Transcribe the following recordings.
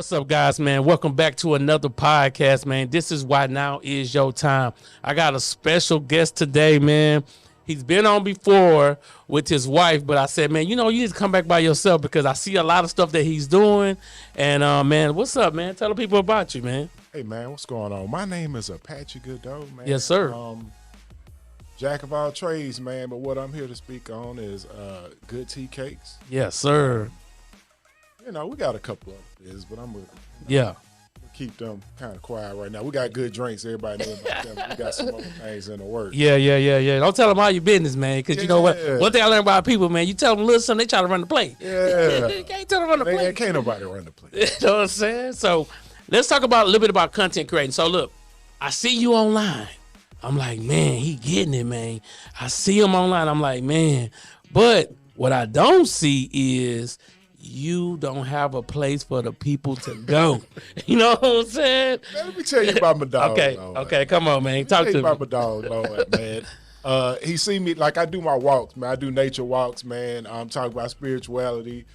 What's up, guys, man? Welcome back to another podcast, man. This is Why Now Is Your Time. I got a special guest today, man. He's been on before with his wife, but I said, man, you need to come back by yourself because I see a lot of stuff that he's doing. And, man, what's up, man? Tell the people about you, man. Hey, man, what's going on? My name is Apache Goud, man. Yes, sir. Jack of all trades, man, but what I'm here to speak on is good Teacakes. Yes, sir. We got a couple of this, but I'm going to keep them kind of quiet right now. We got good drinks. Everybody knows about them. We got some other things in the works. Yeah. Don't tell them all your business, man, because you know what? One thing I learned about people, man, you tell them a little something, they try to run the play. Yeah. You can't tell them to run the play. Can't nobody run the play. You know what I'm saying? So let's talk about a little bit about content creating. So look, I see you online. I'm like, man, he getting it, man. I see him online. I'm like, man. But what I don't see is you don't have a place for the people to go. You know what I'm saying? Man, let me tell you about my dog. Okay, come on, man. Talk to me. About my dog, Lloyd, man. He see me, like I do my walks, man. I do nature walks, man. I'm talking about spirituality,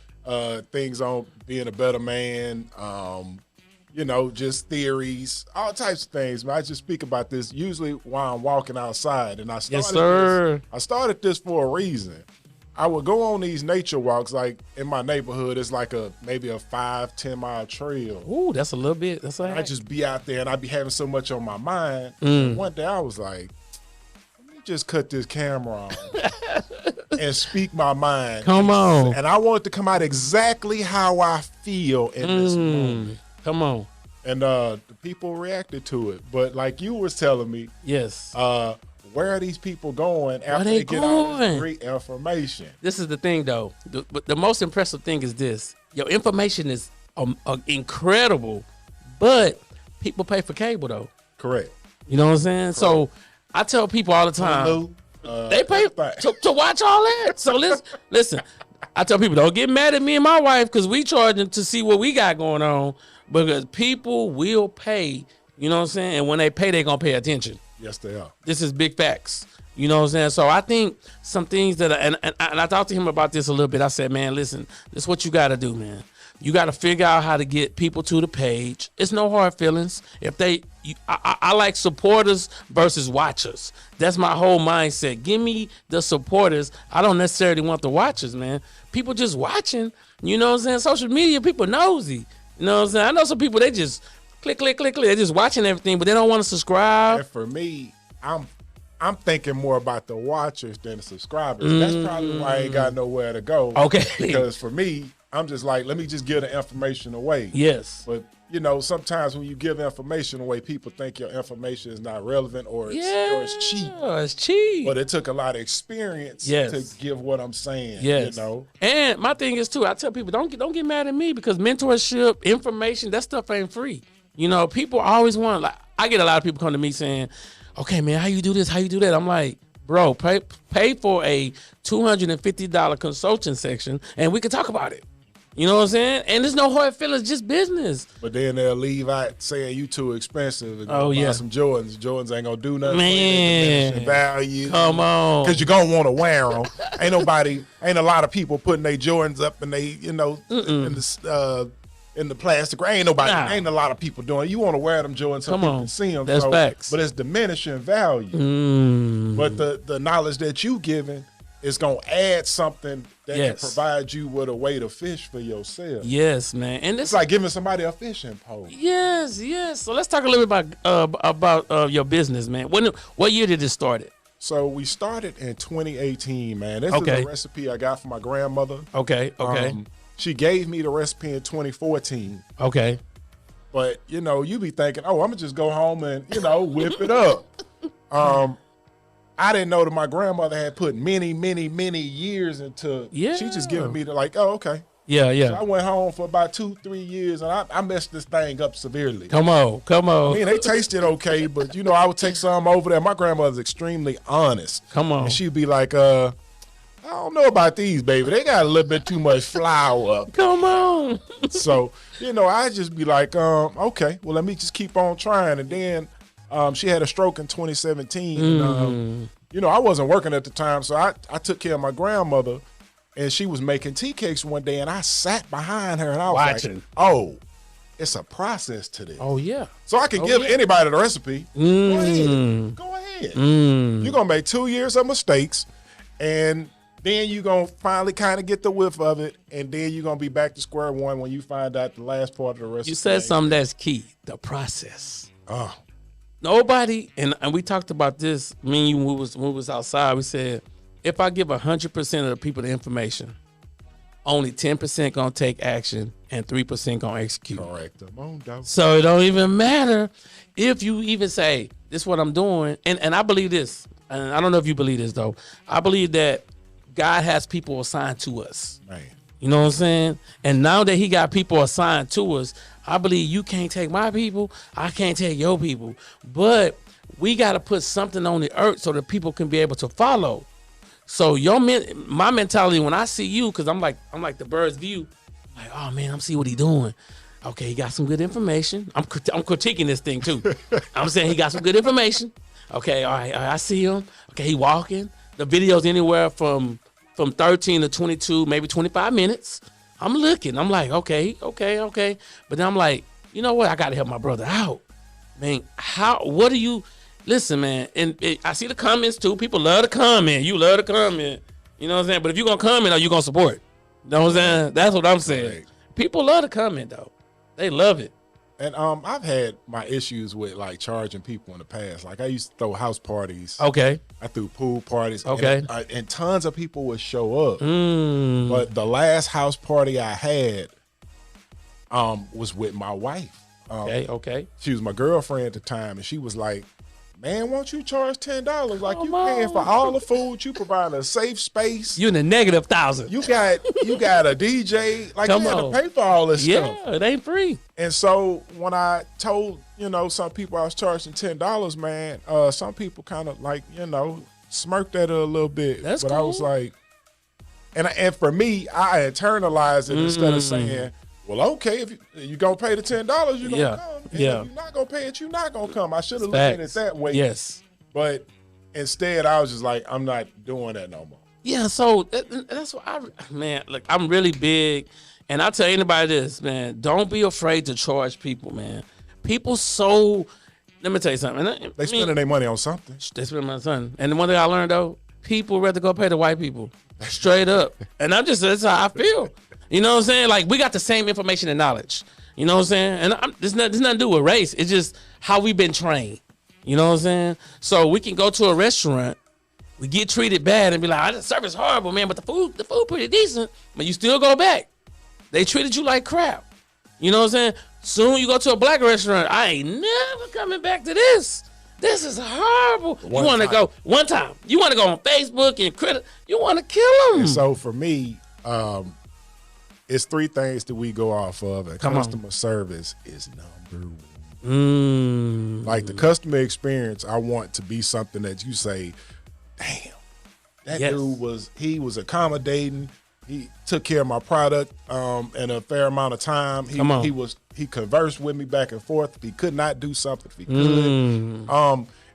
things on being a better man, just theories, all types of things, man. I just speak about this usually while I'm walking outside. And I started this for a reason. I would go on these nature walks, like in my neighborhood, it's like maybe a 5-10 mile trail. Ooh, that's a little bit. That's all right. I just be out there and I'd be having so much on my mind. One day I was like, let me just cut this camera on and speak my mind. Come on. And I want it to come out exactly how I feel in this moment. Come on. And the people reacted to it. But like you was telling me, yes. Where are these people going after they get all this great information? This is the thing, though. The most impressive thing is this. Your information is incredible, but people pay for cable, though. Correct. You know what I'm saying? Correct. So I tell people all the time, they pay to watch all that. So listen, I tell people, don't get mad at me and my wife because we charging to see what we got going on because people will pay, you know what I'm saying? And when they pay, they're going to pay attention. Yes, they are. This is big facts. You know what I'm saying? So I think some things that, and I talked to him about this a little bit. I said, man, listen, this is what you got to do, man. You got to figure out how to get people to the page. It's no hard feelings. I like supporters versus watchers. That's my whole mindset. Give me the supporters. I don't necessarily want the watchers, man. People just watching. You know what I'm saying? Social media, people nosy. You know what I'm saying? I know some people, they just click. They're just watching everything, but they don't want to subscribe. And for me, I'm thinking more about the watchers than the subscribers. That's probably why I ain't got nowhere to go. Okay. Because for me, I'm just like, let me just give the information away. Yes. But, sometimes when you give information away, people think your information is not relevant or it's cheap. It's cheap. But it took a lot of experience to give what I'm saying. Yes. And my thing is, too, I tell people, don't get mad at me because mentorship, information, that stuff ain't free. People always want, like, I get a lot of people come to me saying, okay, man, how you do this? How you do that? I'm like, bro, pay for a $250 consulting section and we can talk about it. You know what I'm saying? And there's no hard feelings, just business. But then they'll leave out saying you too expensive and buy some Jordans. Jordans ain't gonna do nothing. Man, value. Come on. Because you're gonna want to wear them. Ain't a lot of people putting their Jordans up and they, in the plastic. Ain't a lot of people doing it. You want to wear them Jordans so people can see them. That's facts. But it's diminishing value. But the knowledge that you giving is going to add something that can provide you with a way to fish for yourself. Yes, man. And it's like giving somebody a fishing pole. Yes. So let's talk a little bit about your business, man. What year did it start? So we started in 2018, man. This is a recipe I got from my grandmother. Okay. She gave me the recipe in 2014. Okay. But, you be thinking, I'm going to just go home and, whip it up. I didn't know that my grandmother had put many, many, many years into She just giving me okay. Yeah. So I went home for about 2-3 years, and I messed this thing up severely. Come on. I mean, they tasted okay, but, I would take some over there. My grandmother's extremely honest. Come on. And she'd be like, I don't know about these, baby. They got a little bit too much flour. Come on. So, I just be like, okay, well, let me just keep on trying. And then she had a stroke in 2017. I wasn't working at the time, so I took care of my grandmother, and she was making tea cakes one day, and I sat behind her, and I was watching. Like, it's a process to this. Oh yeah. So I can give anybody the recipe. Go ahead. You're gonna make 2 years of mistakes, and then you're gonna finally kind of get the whiff of it, and then you're gonna be back to square one when you find out the last part of the recipe. You said something that's key: the process. Nobody, and we talked about this. Me and you, when we was outside, we said, if I give 100% of the people the information, only 10% gonna take action and 3% gonna execute. Correct. So it don't even matter if you even say, this is what I'm doing. And I believe this, and I don't know if you believe this though. I believe that God has people assigned to us. Man. You know what I'm saying? And now that he got people assigned to us, I believe you can't take my people, I can't take your people. But we got to put something on the earth so that people can be able to follow. So my mentality when I see you, because I'm like the bird's view, like, oh man, I'm see what he doing. Okay, he got some good information. I'm critiquing this thing too. I'm saying he got some good information. Okay, all right, I see him. Okay, he walking. The video's anywhere from 13 to 22, maybe 25 minutes. I'm looking. I'm like, okay. But then I'm like, you know what? I got to help my brother out. Man, what do you... Listen, man, and I see the comments too. People love to comment. You love to comment. You know what I'm saying? But if you're going to comment, are you going to support? You know what I'm saying? That's what I'm saying. Right. People love to comment, though. They love it. And I've had my issues with, like, charging people in the past. Like, I used to throw house parties. Okay. I threw pool parties. Okay. And tons of people would show up. But the last house party I had was with my wife. Okay. She was my girlfriend at the time, and she was like, man, won't you charge $10? Like, you paying for all the food, you provide a safe space. You in the negative 1,000. You got a DJ. Like, you had to pay for all this stuff. Yeah, it ain't free. And so when I told, some people I was charging $10, man, some people kind of like, smirked at it a little bit. That's but cool. I was like, and for me, I internalized it instead of saying, well, okay, if you going to pay the $10, you're going to come. And if you're not going to pay it, you're not going to come. I should have looked at it that way. Yes. But instead, I was just like, I'm not doing that no more. Yeah, so that's what look, I'm really big. And I tell anybody this, man, don't be afraid to charge people, man. People let me tell you something. They spending their money on something. They spending my son. And the one thing I learned, though, people rather go pay the white people. Straight up. And that's how I feel. You know what I'm saying? Like, we got the same information and knowledge. You know what I'm saying? And there's nothing to do with race. It's just how we've been trained. You know what I'm saying? So we can go to a restaurant, we get treated bad and be like, the service horrible, man, but the food pretty decent. But you still go back. They treated you like crap. You know what I'm saying? Soon you go to a black restaurant, I ain't never coming back to this. This is horrible. You want to go one time. You want to go on Facebook and you want to kill them. And so for me, it's three things that we go off of, and customer service is number one. Like, the customer experience, I want to be something that you say, damn, that dude was accommodating. He took care of my product in a fair amount of time. He conversed with me back and forth. If he could not do something, if he could.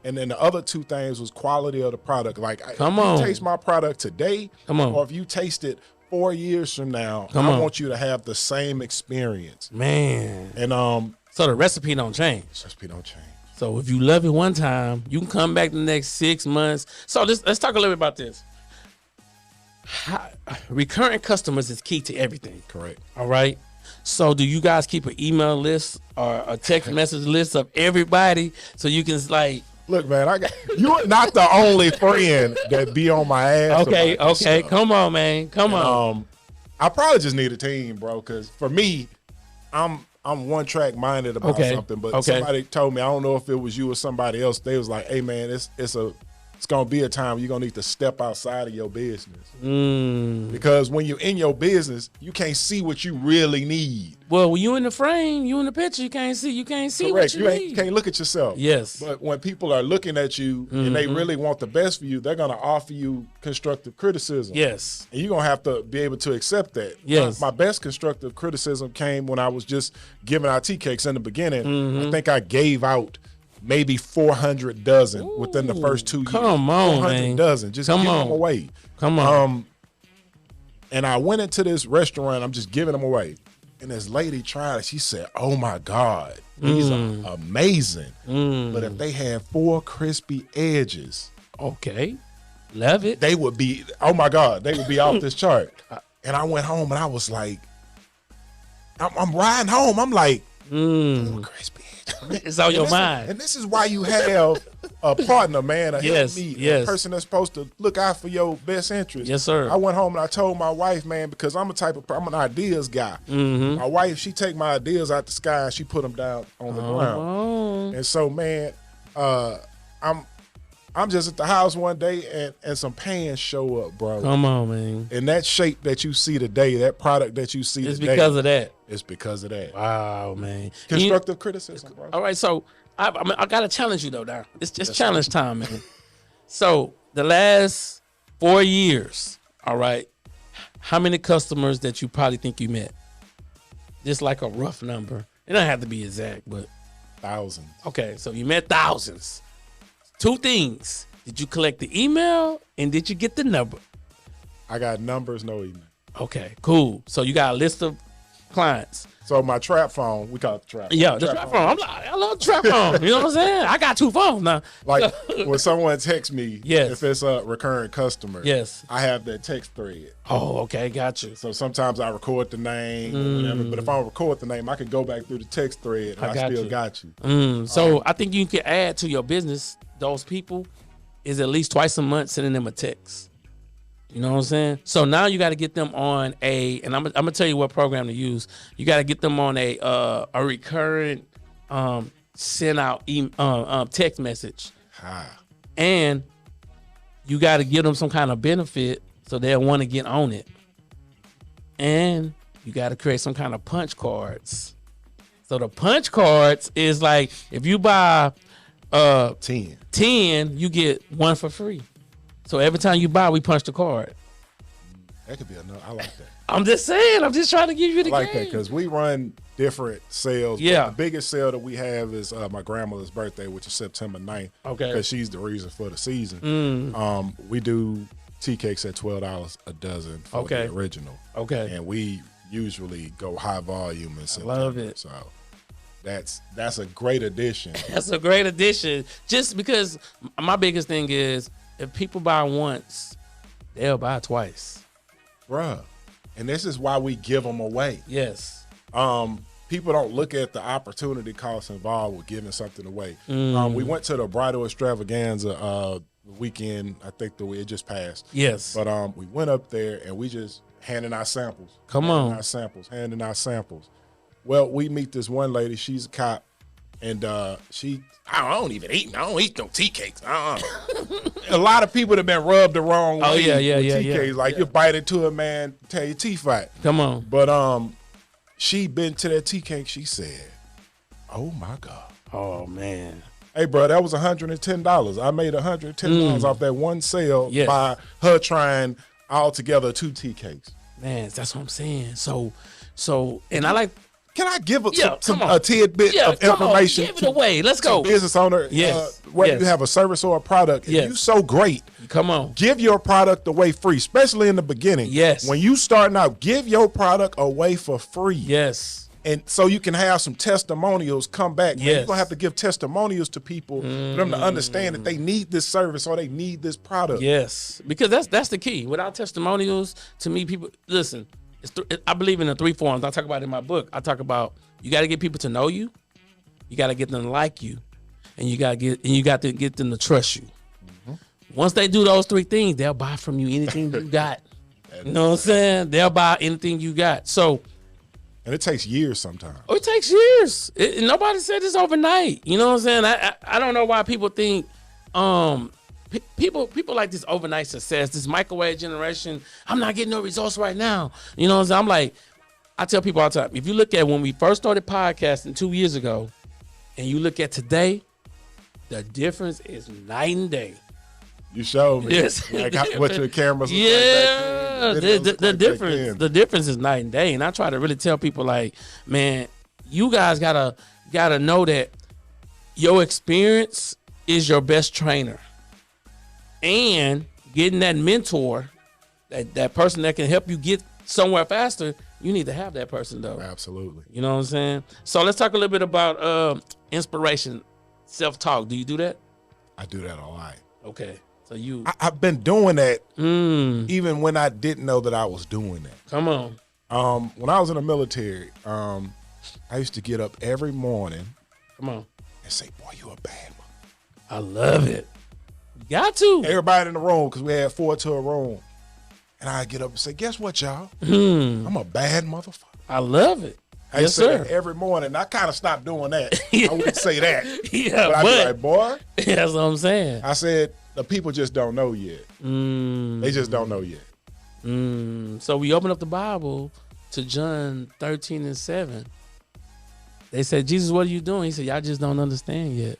And then the other two things was quality of the product. Like, if you taste my product today, or if you taste it 4 years from now, I want you to have the same experience. Man. And so the recipe don't change. Recipe don't change. So if you love it one time, you can come back the next 6 months. So let's talk a little bit about this. Recurring customers is key to everything. Correct. All right. So do you guys keep an email list or a text message list of everybody so you can like... Look, man, you're not the only friend that be on my ass. Okay. Come on, man. Come on. I probably just need a team, bro, because for me, I'm one track minded about something. But somebody told me, I don't know if it was you or somebody else, they was like, hey, man, it's going to be a time you're going to need to step outside of your business. Because when you're in your business, you can't see what you really need. Well, when you in the frame, you in the picture, you can't see Correct. what you need. You can't look at yourself. Yes. But when people are looking at you and they really want the best for you, they're going to offer you constructive criticism. Yes. And you're going to have to be able to accept that. Yes. My best constructive criticism came when I was just giving out Teacakes in the beginning. I think I gave out maybe 400 dozen within the first 2 years. Come on, 400 man. Dozen. Just give them away. Come on. And I went into this restaurant. I'm just giving them away. And this lady tried it. She said, "Oh my God, these are amazing." But if they had 4 crispy edges, okay, love it. They would be, oh my God, they would be off this chart. And I went home and I was like, I'm riding home. I'm like, crispy edges. It's on your mind. And this is why you have a partner, man, a yes, a person that's supposed to look out for your best interest. Yes, sir. I went home and I told my wife, man, because I'm an ideas guy. My wife, she take my ideas out the sky and she put them down on the ground. And so, man, I'm just at the house one day and some pans show up, bro. Come on, man. And that shape that you see today, that product that you see it's today. Because of that. It's because of that. Wow, man. Constructive criticism, bro. All right, so I got to challenge you, though, now. It's just challenge time, man. So the last 4 years, all right, how many customers that you probably think you met? Just like a rough number. It don't have to be exact, but. Thousands. Okay, so you met thousands. 2 things. Did you collect the email and did you get the number? I got numbers, no email. Okay, cool. So you got a list of clients. So my trap phone, we call it the trap phone. Yeah, the trap phone. I'm like, I love the trap phone. You know what I'm saying? I got 2 phones now. Like when someone texts me, yes, if it's a recurring customer, yes, I have that text thread. Oh, okay, got you. So sometimes I record the name or whatever, but if I don't record the name, I can go back through the text thread and I still got you. So I think you can add to your business, those people is at least twice a month sending them a text. You know what I'm saying? So now you got to get them on and I'm gonna tell you what program to use. You got to get them on a recurrent send out text message, and you got to give them some kind of benefit so they'll want to get on it, and you got to create some kind of punch cards. So the punch cards is like if you buy 10, you get 1 for free. So every time you buy, we punch the card. That could be enough. I like that. I'm just saying. I'm just trying to give you the game. I like that because we run different sales. Yeah. The biggest sale that we have is my grandmother's birthday, which is September 9th. Okay. Because she's the reason for the season. We do Teacakes at $12 a dozen for the original. Okay. And we usually go high volume in September. I love it. So that's a great addition. That's a great addition. Just because my biggest thing is if people buy once, they'll buy twice. Bruh. And this is why we give them away. Yes. People don't look at the opportunity costs involved with giving something away. We went to the bridal extravaganza weekend. I think it just passed. Yes. But we went up there and we just handing out samples. Handing out samples. Well, we meet this one lady. She's a cop. And I don't eat no tea cakes. A lot of people have been rubbed the wrong way. Oh, yeah. Tea cakes. Like you bite into it, man, tell your teeth out. Come on. But she been to that tea cake. She said, "Oh my God." Oh man. Hey, bro, that was $110. I made $110 off that one sale by her trying altogether 2 tea cakes. Man, that's what I'm saying. So, and I like. Can I give a tidbit of information? Give it away. Let's go. Business owner, whether you have a service or a product, if you're so great, come on, give your product away free, especially in the beginning. Yes. When you starting out, give your product away for free. Yes. And so you can have some testimonials come back. Yes. You're going to have to give testimonials to people for them to understand that they need this service or they need this product. Yes. Because that's the key. Without testimonials, to me, people, listen, I believe in the 3 forms. I talk about it in my book. I talk about you got to get people to know you, you got to get them to like you, and you got to get them to trust you. Once they do those 3 things, they'll buy from you anything you got. You know what I'm saying? They'll buy anything you got. So, and it takes years sometimes. Oh, it takes years. Nobody said this overnight. You know what I'm saying? I don't know why people think people like this overnight success, this microwave generation. I'm not getting no results right now. You know what I'm saying? I'm like, I tell people all the time, if you look at when we first started podcasting 2 years ago and you look at today, the difference is night and day. You showed me. Yes. Like what your cameras look the difference is night and day. And I try to really tell people like, man, you guys gotta know that your experience is your best trainer. And getting that mentor, that person that can help you get somewhere faster, you need to have that person though. Absolutely. You know what I'm saying? So let's talk a little bit about inspiration, self-talk. Do you do that? I do that a lot. Okay. So you... I've been doing that even when I didn't know that I was doing that. Come on. When I was in the military, I used to get up every morning. Come on. And say, boy, you a bad one. I love it. You got to. Everybody in the room, because we had 4 to a room. And I get up and say, guess what, y'all? I'm a bad motherfucker. I love it. I Yes, say sir. that every morning. I kind of stopped doing that. Yeah. I wouldn't say that. Yeah, but I'd be like, boy. That's what I'm saying. I said, the people just don't know yet. They just don't know yet. So we open up the Bible to John 13:7. They said, Jesus, what are you doing? He said, y'all just don't understand yet.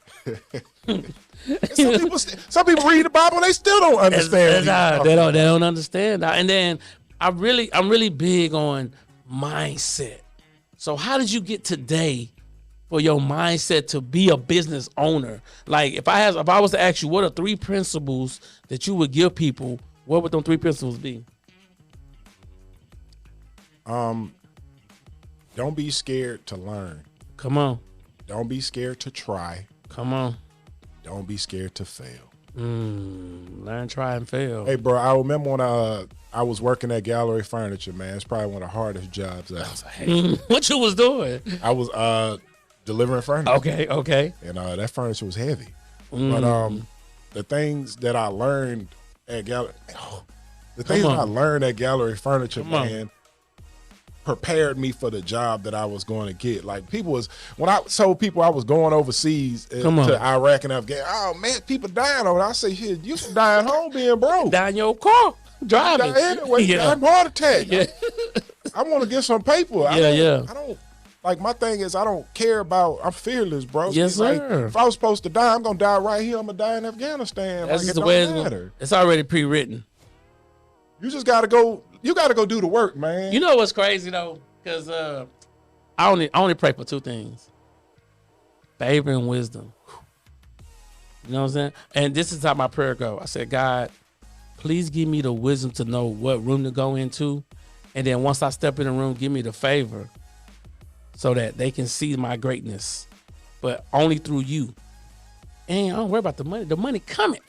Some people read the Bible and they still don't understand. They don't understand. And then I'm really big on mindset. So how did you get today for your mindset to be a business owner? Like if I was to ask you, what are 3 principles that you would give people? What would those 3 principles be? Don't be scared to learn. Come on. Don't be scared to try. Come on. Don't be scared to fail. Learn, try, and fail. Hey, bro, I remember when I was working at Gallery Furniture, man. It's probably one of the hardest jobs ever. What you was doing? I was delivering furniture. Okay. And that furniture was heavy. But the things that I learned at Gallery, Furniture, man, prepared me for the job that I was going to get. Like when I told people I was going overseas to Iraq and Afghanistan, oh man, people dying over there. I say, shit, you can die at home being broke. Die in your car, driving. Anyway, I'm heart attack. Yeah. I want to get some paper. I don't, like, my thing is, I don't care about, I'm fearless, bro. Yes, like, sir. if I was supposed to die, I'm going to die right here. I'm going to die in Afghanistan. That's like, just it the way don't matter. it's already pre-written. You just got to go. You got to go do the work, man. You know what's crazy though? Because I only pray for 2 things: favor and wisdom. You know what I'm saying? And this is how my prayer go. I said, God, please give me the wisdom to know what room to go into, and then once I step in the room, give me the favor so that they can see my greatness, but only through you. And I don't worry about the money. The money coming.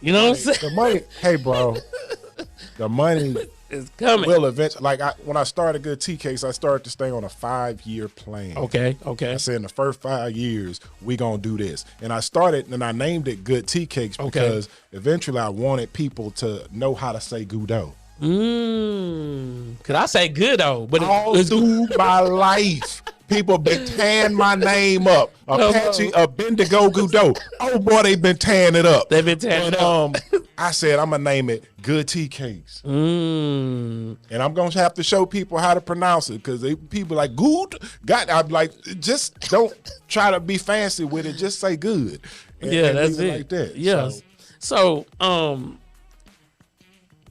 You know what I'm saying? The money, hey, bro. The money is coming. Will eventually, like when I started Good Teacakes, I started to stay on a 5-year plan. Okay. I said in the first 5 years, we gonna do this. And I started and I named it Good Teacakes because eventually I wanted people to know how to say Goud. Cause I say good though, but all through my life, people been tearing my name up. Apache, Bendigo Goud. Oh boy, they been tearing it up. They've been tearing it up. I said I'm gonna name it Good Teacakes, and I'm gonna have to show people how to pronounce it because people like good. I'm like, just don't try to be fancy with it. Just say good. And that's it. Like that. Yes. So,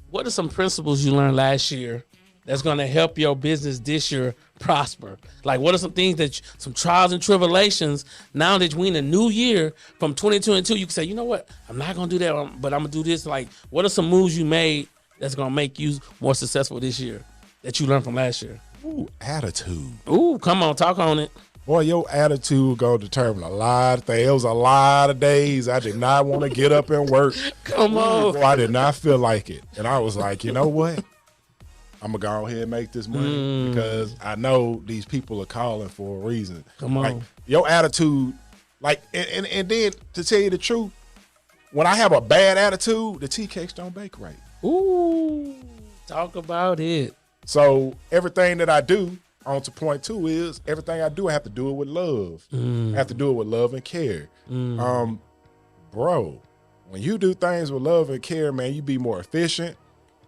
what are some principles you learned last year that's gonna help your business this year prosper? Like, what are some things some trials and tribulations now that we're in a new year from 2022, you can say, you know what, I'm not gonna do that, but I'm gonna do this. Like, what are some moves you made that's gonna make you more successful this year that you learned from last year? Ooh, attitude. Ooh, come on, talk on it. Boy, your attitude gonna determine a lot of things. It was a lot of days I did not want to get up and work. Come on. Boy, I did not feel like it. And I was like, you know what? I'm going to go ahead and make this money because I know these people are calling for a reason. Come on. Like, your attitude, like, and then to tell you the truth, when I have a bad attitude, the tea cakes don't bake right. Ooh, talk about it. So everything that I do, on to point 2 is everything I do, I have to do it with love. I have to do it with love and care. Bro, when you do things with love and care, man, you be more efficient.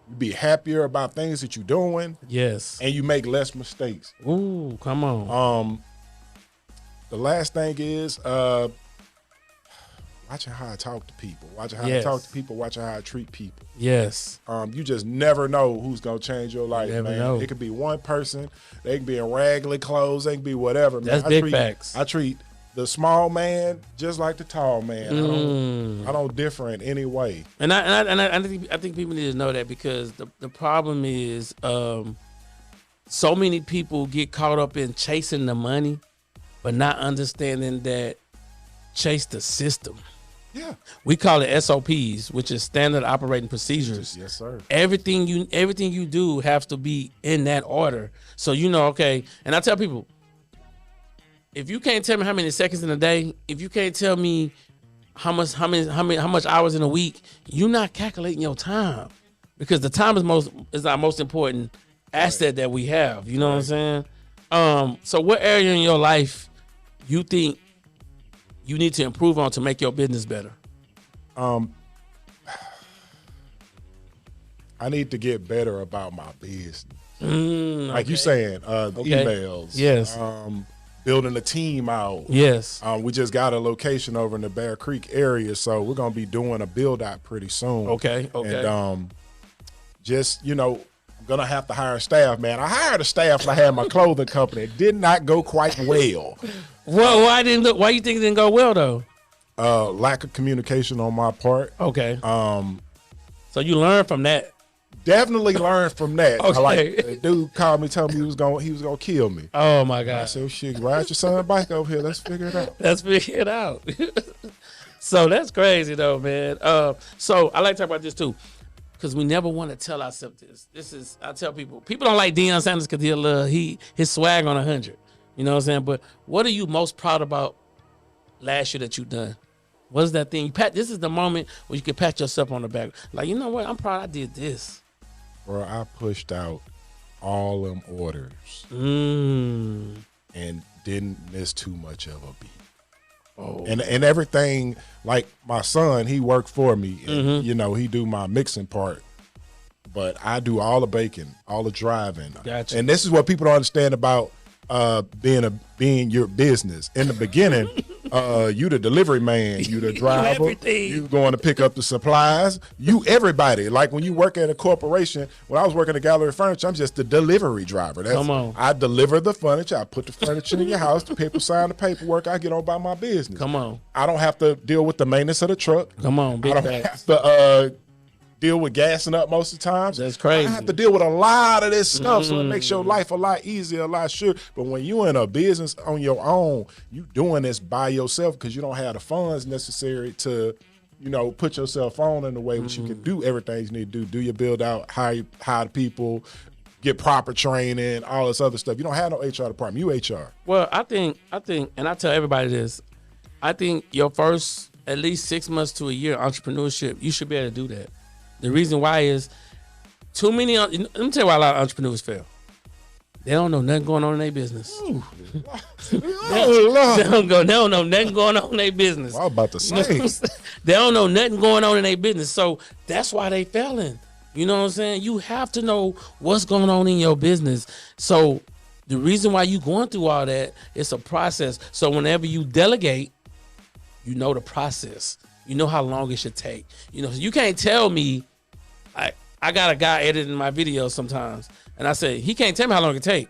You be happier about things that you're doing. Yes. And you make less mistakes. Ooh, come on. The last thing is watching how I talk to people. Watching how I talk to people. Watching how I treat people. Yes. You just never know who's going to change your life, never man. know. It could be one person. They can be in raggedy clothes. They can be whatever, man. That's big facts. I treat the small man just like the tall man. I don't differ in any way. And I think people need to know that because the problem is so many people get caught up in chasing the money, but not understanding that chase the system. Yeah. We call it SOPs, which is standard operating procedures. Yes, sir. Everything you do has to be in that order. So okay. And I tell people, if you can't tell me how many seconds in a day, if you can't tell me how much hours in a week, you're not calculating your time, because the time is our most important asset that we have. You know what I'm saying? So what area in your life you think you need to improve on to make your business better? I need to get better about my business. Like you saying, emails. Yes. Building a team out. Yes. We just got a location over in the Bear Creek area, so we're gonna be doing a build out pretty soon. Okay. And just I'm gonna have to hire staff, man. I hired a staff when I had my clothing company. It did not go quite well. Well, why you think it didn't go well though? Lack of communication on my part. Okay. So you learned from that. Definitely learned from that. Okay. The dude called me, told me he was gonna kill me. Oh my God. I said, shit, ride your son's bike over here. Let's figure it out. So that's crazy though, man. So I like to talk about this too, because we never want to tell ourselves this. I tell people don't like Deion Sanders because his swag on 100. You know what I'm saying? But what are you most proud about last year that you done? What is that thing? This is the moment where you can pat yourself on the back. Like, you know what? I'm proud I did this. Bro, I pushed out all them orders and didn't miss too much of a beat. Oh. And everything, like my son, he worked for me. And, he do my mixing part. But I do all the baking, all the driving. Gotcha. And this is what people don't understand about being your business. In the beginning, you the delivery man, you the driver, you going to pick up the supplies, you everybody. Like when you work at a corporation, when I was working at Gallery Furniture, I'm just the delivery driver. Come on. I deliver the furniture, I put the furniture in your house, the people sign the paperwork, I get on by my business. Come on. I don't have to deal with the maintenance of the truck. Come on, big I don't have to deal with gassing up most of the times. That's crazy. I have to deal with a lot of this stuff, so it makes your life a lot easier, a lot sure. But when you're in a business on your own, you doing this by yourself because you don't have the funds necessary to, put yourself on in the way which you can do everything you need to do. Do your build out, hire the people, get proper training, all this other stuff. You don't have no HR department. You HR. Well, I think, and I tell everybody this, I think your first at least 6 months to a year entrepreneurship, you should be able to do that. The reason why is too many. Let me tell you why a lot of entrepreneurs fail. They don't know nothing going on in their business. They don't know nothing going on in their business. Well, I was about to say. They don't know nothing going on in their business. So that's why they failing. You know what I'm saying? You have to know what's going on in your business. So the reason why you going through all that, it's a process. So whenever you delegate, you know the process. You know how long it should take. You can't tell me. I got a guy editing my videos sometimes, and I say he can't tell me how long it take.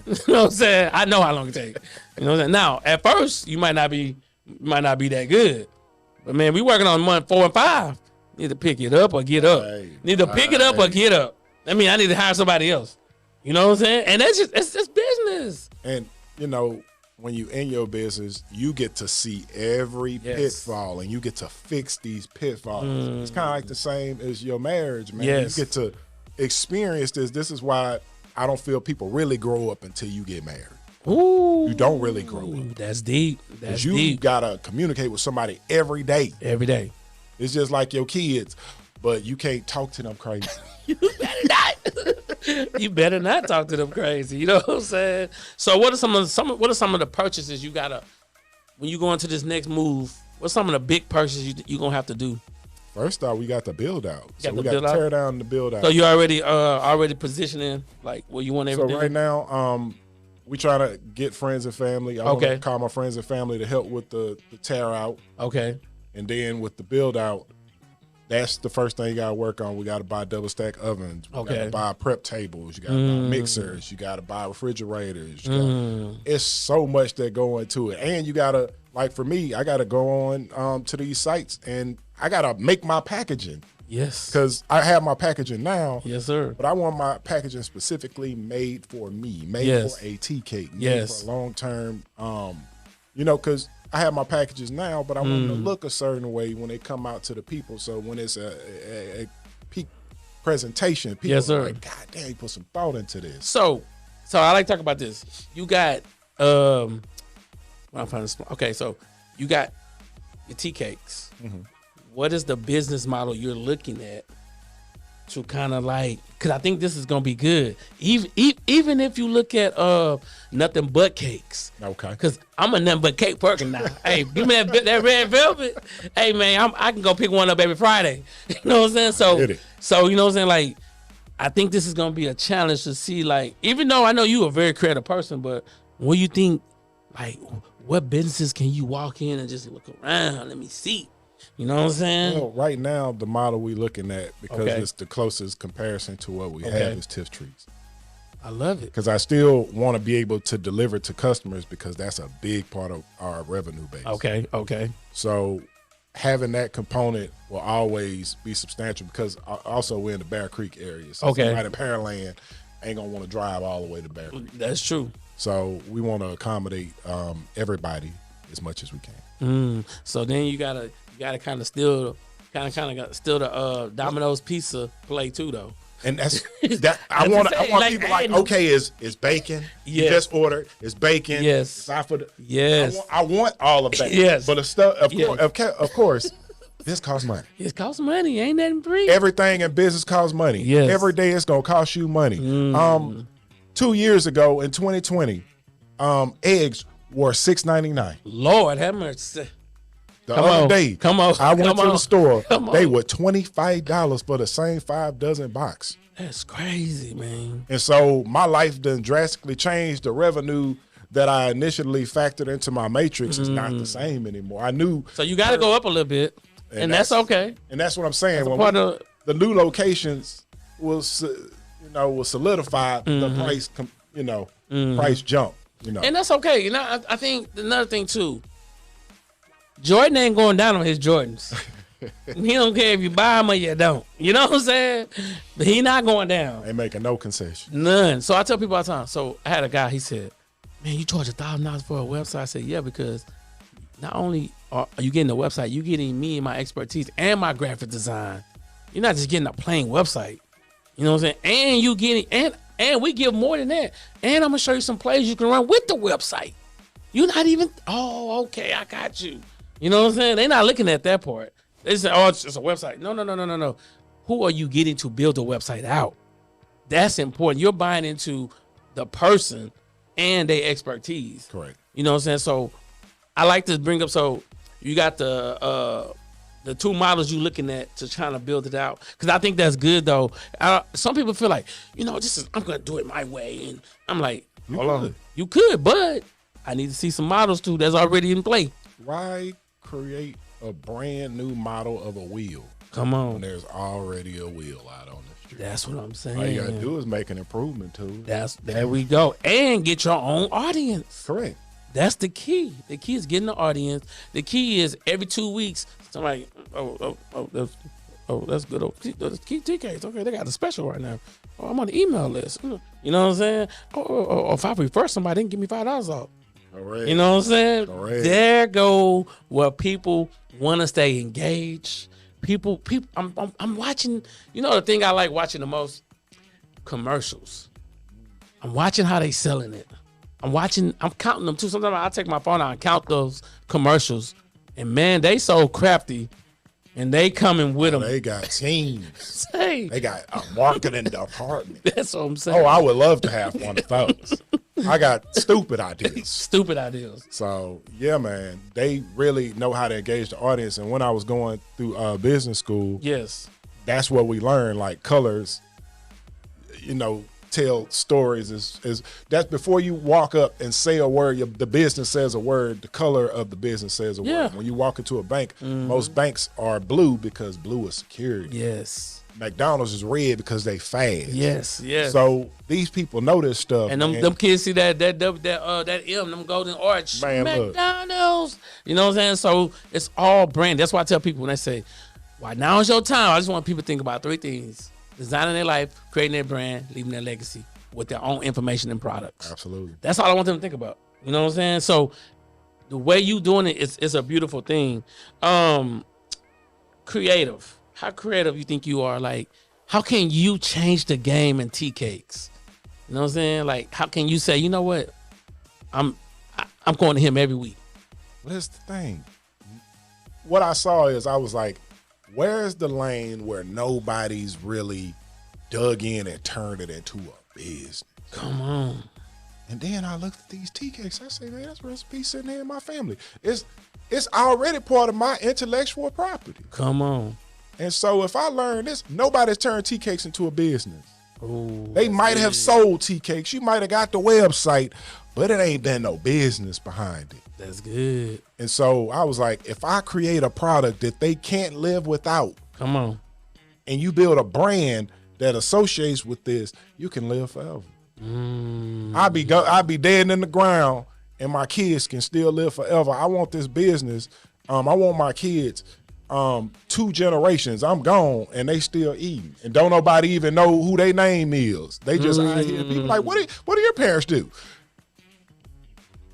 You know what I'm saying? I know how long it take. You know what I'm saying? Now, at first, you might not be that good, but man, we working on month 4 and 5. Need to pick it up or get up. Need to pick it up or get up. I mean, I need to hire somebody else. You know what I'm saying? And it's just business. And when you in your business, you get to see every pitfall and you get to fix these pitfalls. It's kind of like the same as your marriage, man. Yes. You get to experience this. This is why I don't feel people really grow up until you get married. Ooh, you don't really grow up. That's deep. That's you deep. Gotta communicate with somebody every day. Every day. It's just like your kids, but you can't talk to them crazy. You better not. You better not talk to them crazy. You know what I'm saying? So what are some of the purchases you gotta when you go into this next move? What's some of the big purchases you gonna have to do? First off, we got the build out. So we got to tear down the build out. So you already positioning like where you want everything? So right now, we try to get friends and family. I want to call my friends and family to help with the tear out. Okay. And then with the build out, that's the first thing you got to work on. We got to buy double stack ovens. We got to buy prep tables. You got to buy mixers. You got to buy refrigerators. It's so much that go into it. And you got to, like for me, I got to go on to these sites and I got to make my packaging. Yes. Because I have my packaging now. Yes, sir. But I want my packaging specifically made for me, made Yes. for a tea cake, made Yes. for a long term. Because I have my packages now, but I want them to look a certain way when they come out to the people. So when it's a peak presentation, people Yes, sir. are like, God damn, you put some thought into this. So I like to talk about this. You got I'm finding okay, so you got your Teacakes. Mm-hmm. What is the business model you're looking at to kind of like, because I think this is gonna be good. Even if you look at nothing but cakes. Okay. Because I'm a nothing but cake person now. Hey, give me that red velvet. Hey man, I can go pick one up every Friday. You know what I'm saying? So you know what I'm saying? Like, I think this is gonna be a challenge to see, like, even though I know you a very creative person, but what do you think, like, what businesses can you walk in and just look around? Let me see. You know what I'm saying? Well, right now, the model we're looking at, because Okay. it's the closest comparison to what we have, is Tiff Treats. I love it. Because I still want to be able to deliver to customers, because that's a big part of our revenue base. Okay. So having that component will always be substantial, because also we're in the Bear Creek area. So Okay. somebody in Pearland ain't going to want to drive all the way to Bear Creek. That's true. So we want to accommodate everybody as much as we can. So then you gotta kind of still the Domino's pizza play too, though. And that's that. I want like, people like, okay, is bacon? You Yes. just ordered. It's bacon. Yes. It's not for the, Yes. I want all of that. Yes. But the stuff, Yes. of course, this costs money. It costs money. Ain't nothing free. Everything in business costs money. Yes. Every day it's gonna cost you money. 2 years ago in 2020, eggs were $6.99. Lord have mercy. The Come other on. day, Come on. I went Come to on. the store. Come They on. were $25 for the same 5 dozen box. That's crazy, man. And so my life done drastically changed. The revenue that I initially factored into my matrix is not the same anymore. I knew. So you got to go up a little bit, and that's okay. And that's what I'm saying. When Part of the new locations will solidify the price, price jump. and that's okay. You know, I think another thing too. Jordan ain't going down on his Jordans. He don't care if you buy them or you don't. You know what I'm saying? But he not going down. Ain't making no concession. None. So I tell people all the time. So I had a guy, he said, man, you charge $1,000 for a website? I said, yeah, because not only are you getting the website, you getting me and my expertise and my graphic design. You're not just getting a plain website. You know what I'm saying? And you getting, and we give more than that. And I'm going to show you some plays you can run with the website. You're not even, oh, okay, I got you. You know what I'm saying? They're not looking at that part. They say, oh, it's just a website. No. Who are you getting to build the website out? That's important. You're buying into the person and their expertise. Correct. You know what I'm saying? So I like to bring up, so you got the two models you looking at to trying to build it out. Because I think that's good, though. Some people feel like, I'm going to do it my way. And I'm like, hold on. You could, but I need to see some models, too, that's already in play. Why create a brand new model of a wheel Come on. when there's already a wheel out on the street? That's what I'm saying. All you got to do is make an improvement to it. There we go. And get your own audience. Correct. That's the key. The key is getting the audience. The key is every 2 weeks, somebody, that's good. That's key Teacakes. Okay, they got a special right now. Oh, I'm on the email list. You know what I'm saying? If I refer somebody, they can give me $5 off. Correct. You know what I'm saying? Correct. There go where people want to stay engaged. People. I'm watching. You know the thing I like watching the most? Commercials. I'm watching how they selling it. I'm counting them too. Sometimes I take my phone out and count those commercials. And man, they so crafty. And they coming with them. They got teams. Hey, They got a marketing department. that's what I'm saying. Oh, I would love to have one of those. I got stupid ideas. Stupid ideas. So, yeah, man, they really know how to engage the audience. And when I was going through business school, Yes. that's what we learned, like colors, tell stories is that's before you walk up and say a word. The business says a word. The color of the business says a Yeah. word. When you walk into a bank, most banks are blue because blue is security. Yes. McDonald's is red because they fast. Yes. So these people know this stuff. And them kids see that M, them golden arch, Man, look. McDonald's. You know what I'm saying? So it's all brand. That's why I tell people when they say, Why now is your time. I just want people to think about 3 things: designing their life, creating their brand, leaving their legacy with their own information and products. Absolutely. That's all I want them to think about. You know what I'm saying? So the way you doing it is a beautiful thing. Creative. How creative you think you are? Like, how can you change the game in Teacakes? You know what I'm saying? Like, how can you say, you know what? I'm going to him every week. Well, here's the thing. What I saw is I was like, where's the lane where nobody's really dug in and turned it into a business? Come on. And then I looked at these tea cakes. I say, man, that's a recipe sitting here in my family. It's already part of my intellectual property. Come on. And so if I learn this, nobody's turned tea cakes into a business. Ooh, they might have sold tea cakes. You might have got the website, but it ain't been no business behind it. That's good. And so I was like, if I create a product that they can't live without, come on, and you build a brand that associates with this, you can live forever. I'll be dead in the ground, and my kids can still live forever. I want this business. I want my kids. 2 generations, I'm gone, and they still eating, and don't nobody even know who their name is. They just out here. People like, what do your parents do?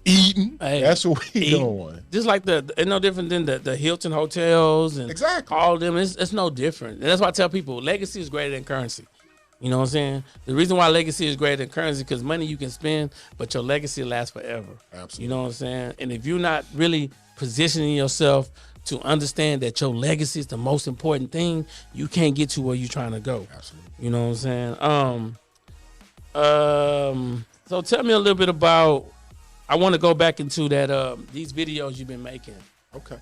Eating. Hey, that's what we doing. Just like it's no different than the Hilton hotels and exactly all of them. It's no different. And that's why I tell people legacy is greater than currency. You know what I'm saying? The reason why legacy is greater than currency because money you can spend, but your legacy lasts forever. Absolutely. You know what I'm saying? And if you're not really positioning yourself to understand that your legacy is the most important thing, you can't get to where you're trying to go. Absolutely. You know what I'm saying? So tell me a little bit about. I want to go back into that these videos you've been making. Okay.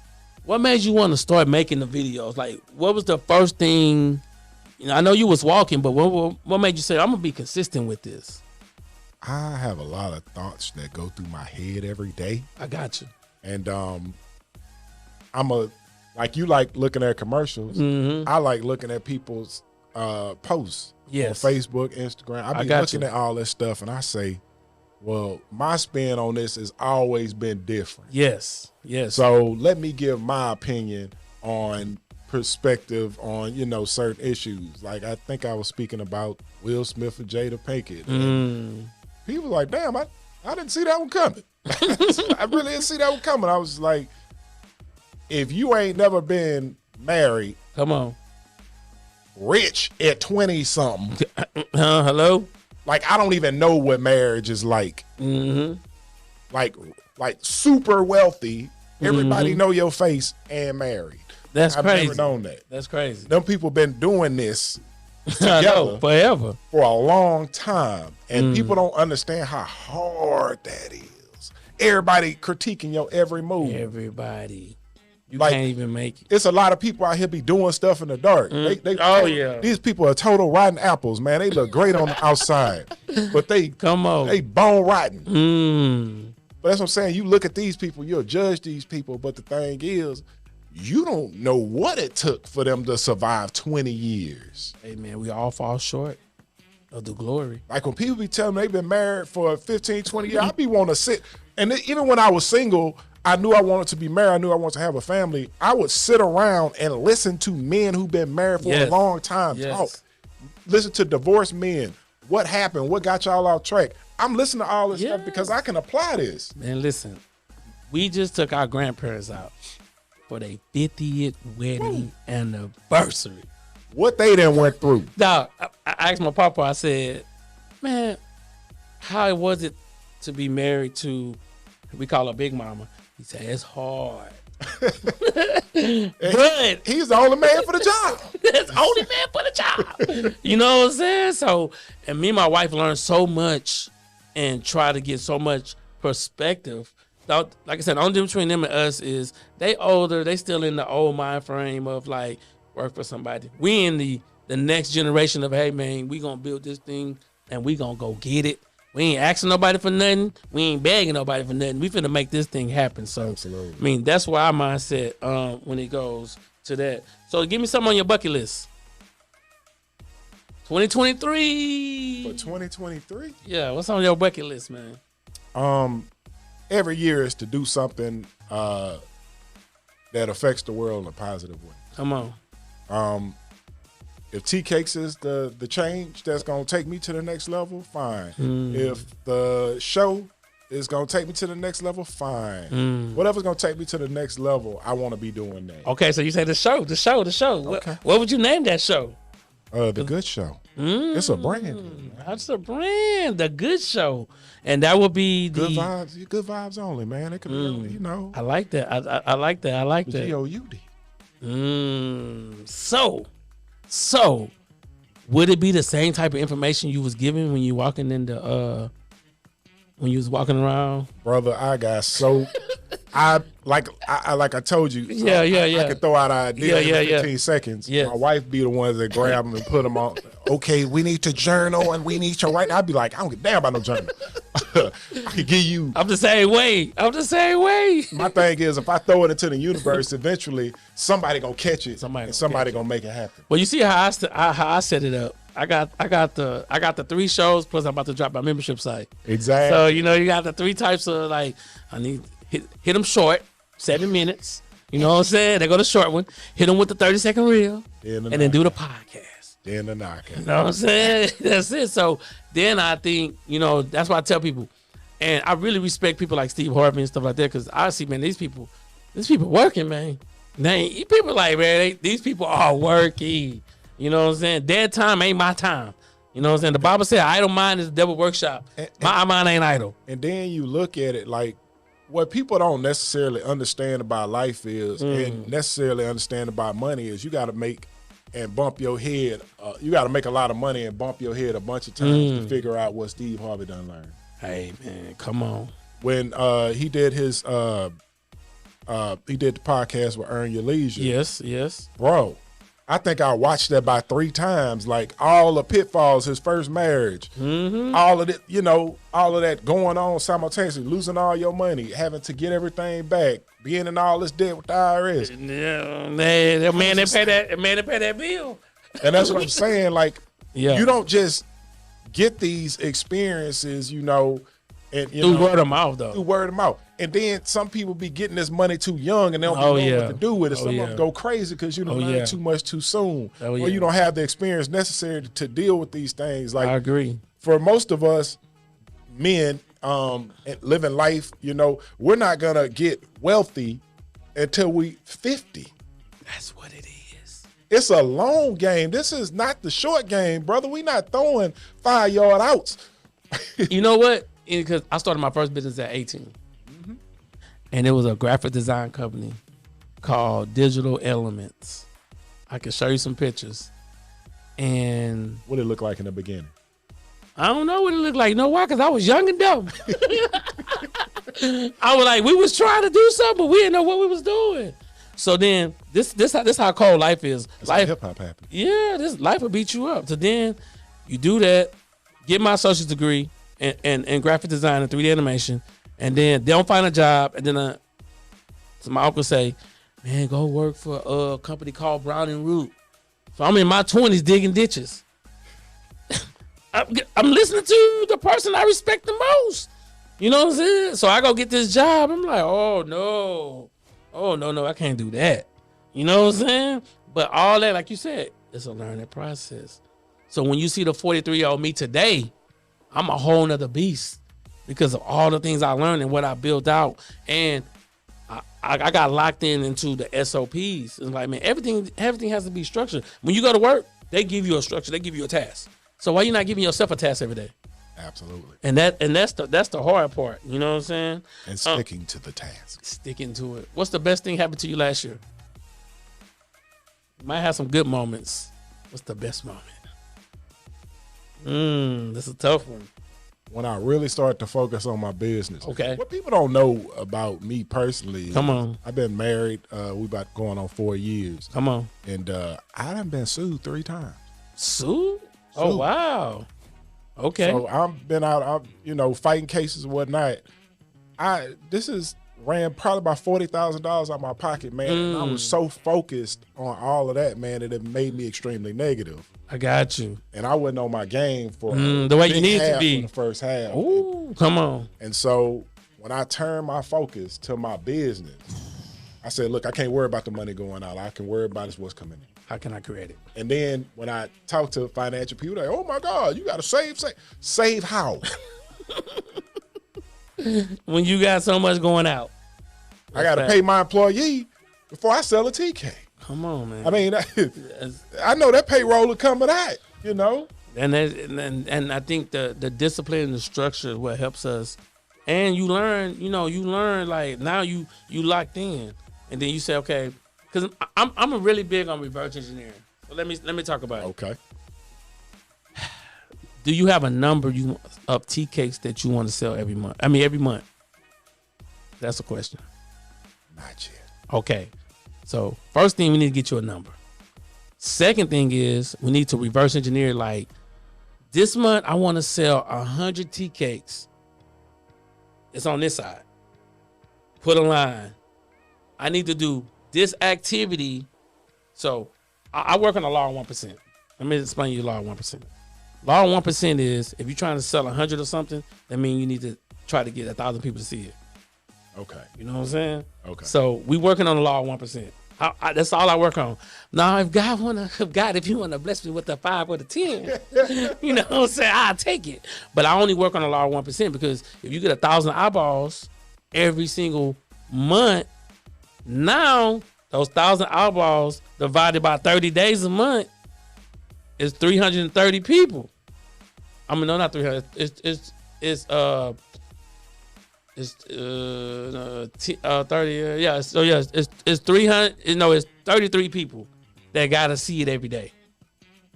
What made you want to start making the videos? Like, what was the first thing? You know, I know you was walking, but what made you say I'm gonna be consistent with this? I have a lot of thoughts that go through my head every day. I got you. And like you like looking at commercials. Mm-hmm. I like looking at people's posts on Facebook, Instagram. I be looking at all this stuff, and I say, well, my spin on this has always been different. Yes. So let me give my opinion on perspective on, certain issues. Like I think I was speaking about Will Smith and Jada Pinkett. And people were like, damn, I didn't see that one coming. I really didn't see that one coming. I was like, if you ain't never been married, come on, rich at 20-something. Hello? Like, I don't even know what marriage is like. Mm-hmm. Like super wealthy. Everybody know your face and married. That's crazy. I've never known that. That's crazy. Them people been doing this together forever for a long time, and people don't understand how hard that is. Everybody critiquing your every move. Everybody. You can't even make it. It's a lot of people out here be doing stuff in the dark. These people are total rotten apples, man. They look great on the outside, but they bone rotten. But that's what I'm saying. You look at these people, you'll judge these people, but the thing is, you don't know what it took for them to survive 20 years. Hey, man, we all fall short of the glory. Like when people be telling me they've been married for 15, 20 years, I be wanting to sit. And even when I was single, I knew I wanted to be married. I knew I wanted to have a family. I would sit around and listen to men who've been married for a long time talk. Listen to divorced men. What happened? What got y'all off track? I'm listening to all this stuff because I can apply this. Man, listen, we just took our grandparents out for their 50th wedding anniversary. What they done went through. Now, I asked my papa, I said, man, how was it to be married to, we call her Big Mama? He said, it's hard. But he's the only man for the job. That's the only man for the job. You know what I'm saying? So, and me and my wife learned so much and try to get so much perspective. Like I said, the only difference between them and us is they older, they still in the old mind frame of like work for somebody. We in the next generation of, hey man, we gonna build this thing and we gonna go get it. We ain't asking nobody for nothing. We ain't begging nobody for nothing. We finna make this thing happen. So, absolutely. I mean, that's why our mindset when it goes to that. So, give me something on your bucket list. 2023. For 2023? Yeah, what's on your bucket list, man? Every year is to do something that affects the world in a positive way. Come on. If Teacakes is the change that's gonna take me to the next level, fine. If the show is gonna take me to the next level, fine. Whatever's gonna take me to the next level, I want to be doing that. Okay, so you say the show. Okay. What would you name that show? The Good Show. It's a brand. That's a brand. The Good Show, and that would be the good vibes only, man. It could be, I like that. I like that. I like that. Goud. So, would it be the same type of information you was given when you walking in the when you was walking around? Brother, I got so I told you. Yeah. I could throw out an idea in 15 Yeah. seconds. Yes. My wife be the ones that grab them and put them on. Okay, we need to journal and we need to write. I'd be like, I don't give a damn about no journal. I could give you. I'm the same way. My thing is, if I throw it into the universe, eventually somebody gonna catch it. Somebody gonna make it happen. Well, you see how I set it up. I got the 3 shows plus I'm about to drop my membership site. Exactly. So you got the 3 types of like I need hit them short, 7 minutes. You know what I'm saying? They go the short one. Hit them with the 30-second reel, and then do the podcast. Then the knockout. You know what I'm saying? That's it. So then I think that's why I tell people, and I really respect people like Steve Harvey and stuff like that because I see, man, these people working, man. People like, man, these people are working. You know what I'm saying? Their time ain't my time. You know what I'm saying? The Bible said, idle mind is the devil workshop. My mind ain't idle. And then you look at it like what people don't necessarily understand about life is, and necessarily understand about money is you got to make and bump your head. You got to make a lot of money and bump your head a bunch of times to figure out what Steve Harvey done learned. Hey, man, come on. When he did his, he did the podcast with Earn Your Leisure. Yes. Bro, I think I watched that by 3 times. Like all the pitfalls, his first marriage, all of it, all of that going on simultaneously, losing all your money, having to get everything back, being in all this debt with the IRS. Yeah, they pay that bill. And that's what I'm saying. Like, yeah. You don't just get these experiences, and through word of mouth though. Through word of mouth. And then some people be getting this money too young and they don't know what to do with it. Some of them go crazy because you don't learn too much too soon. Or you don't have the experience necessary to deal with these things. Like, I agree. For most of us men living life, we're not gonna get wealthy until we 50. That's what it is. It's a long game. This is not the short game, brother. We not throwing 5-yard outs. You know what? Because I started my first business at 18. And it was a graphic design company called Digital Elements. I can show you some pictures. And what did it look like in the beginning? I don't know what it looked like. You know why? Because I was young and dumb. I was like, we was trying to do something, but we didn't know what we was doing. So then this how cold life is. That's life, how hip hop happened. Yeah, this life will beat you up. So then you do that, get my associate's degree in graphic design and 3D animation, and then they don't find a job, and then so my uncle say, man, go work for a company called Brown and Root. So I'm in my 20s digging ditches. I'm listening to the person I respect the most. You know what I'm saying? So I go get this job. I'm like, oh no, I can't do that. You know what I'm saying? But all that, like you said, it's a learning process. So when you see the 43-year-old me today, I'm a whole nother beast because of all the things I learned and what I built out. And I got locked into the SOPs. It's like, man, everything has to be structured. When you go to work, they give you a structure. They give you a task. So why you not giving yourself a task every day? Absolutely. And that's the hard part. You know what I'm saying? And sticking to the task. Sticking to it. What's the best thing happened to you last year? You might have some good moments. What's the best moment? This is a tough one. When I really start to focus on my business. Okay. What people don't know about me personally. Come on. I've been married. We about going on 4 years. Come on. And I done been sued 3 times. Sued? Oh, wow. Okay. So I've been out, fighting cases and whatnot. This is ran probably about $40,000 out of my pocket, man. And I was so focused on all of that, man, that it made me extremely negative. I got you. And I wasn't on my game for the way you need to be in the first half. Ooh, come on. And so when I turned my focus to my business, I said, look, I can't worry about the money going out. I can worry about is what's coming in. How can I create it? And then when I talk to financial people, they're like, oh my God, you got to save. Save how? When you got so much going out. I got to pay my employee before I sell a tea cake. Come on, man. I mean, I know that payroll will come with that, you know? And I think the discipline and the structure is what helps us. And you learn like now you locked in. And then you say, okay, because I'm a really big on reverse engineering. So let me talk about it. Okay. Do you have a number of tea cakes that you want to sell every month? I mean, every month. That's the question. Not yet. Okay. So first thing, we need to get you a number. Second thing is we need to reverse engineer. Like this month, I want to sell 100 tea cakes. It's on this side. Put a line. I need to do this activity. So I work on the law of 1%. Let me explain you the law of 1%. Law of 1% is if you're trying to sell 100 or something, that means you need to try to get 1,000 people to see it. Okay. You know what I'm saying? Okay. So we working on the law of 1%. That's all I work on. Now, if you want to bless me with a 5 or a 10, you know what I'm saying? I'll take it. But I only work on the law of 1% because if you get 1,000 eyeballs every single month, now those 1,000 eyeballs divided by 30 days a month is 330 people. I mean, no, not 300. It's 30. Yeah. So yeah, it's 300. No, it's 33 people that gotta see it every day.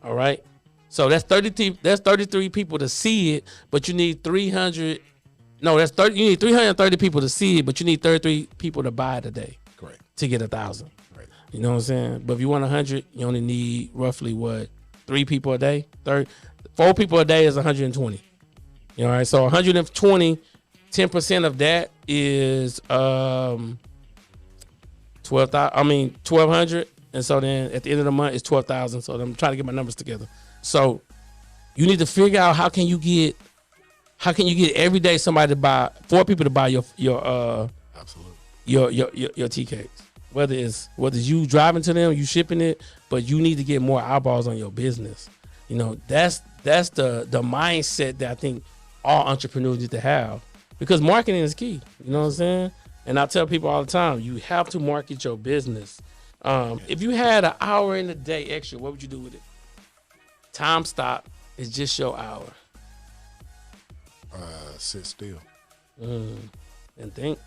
All right. So that's 30. That's 33 people to see it, but you need 300. No, that's 30. You need 330 people to see it, but you need 33 people to buy it a day. Correct. To get 1,000. Right. You know what I'm saying? But if you want 100, you only need roughly what? 3 people a day. 4 people a day is 120. You know, all right. So 120. 10% of that is 1,200, and so then at the end of the month it's 12,000. So I'm trying to get my numbers together. So you need to figure out how can you get every day somebody to buy 4 people to buy your absolutely your tea cakes. Whether it's you driving to them, you shipping it, but you need to get more eyeballs on your business. You know, that's the mindset that I think all entrepreneurs need to have. Because marketing is key, you know what I'm saying? And I tell people all the time, you have to market your business. If you had an hour in a day extra, what would you do with it? Time stop is just your hour. Sit still. And think.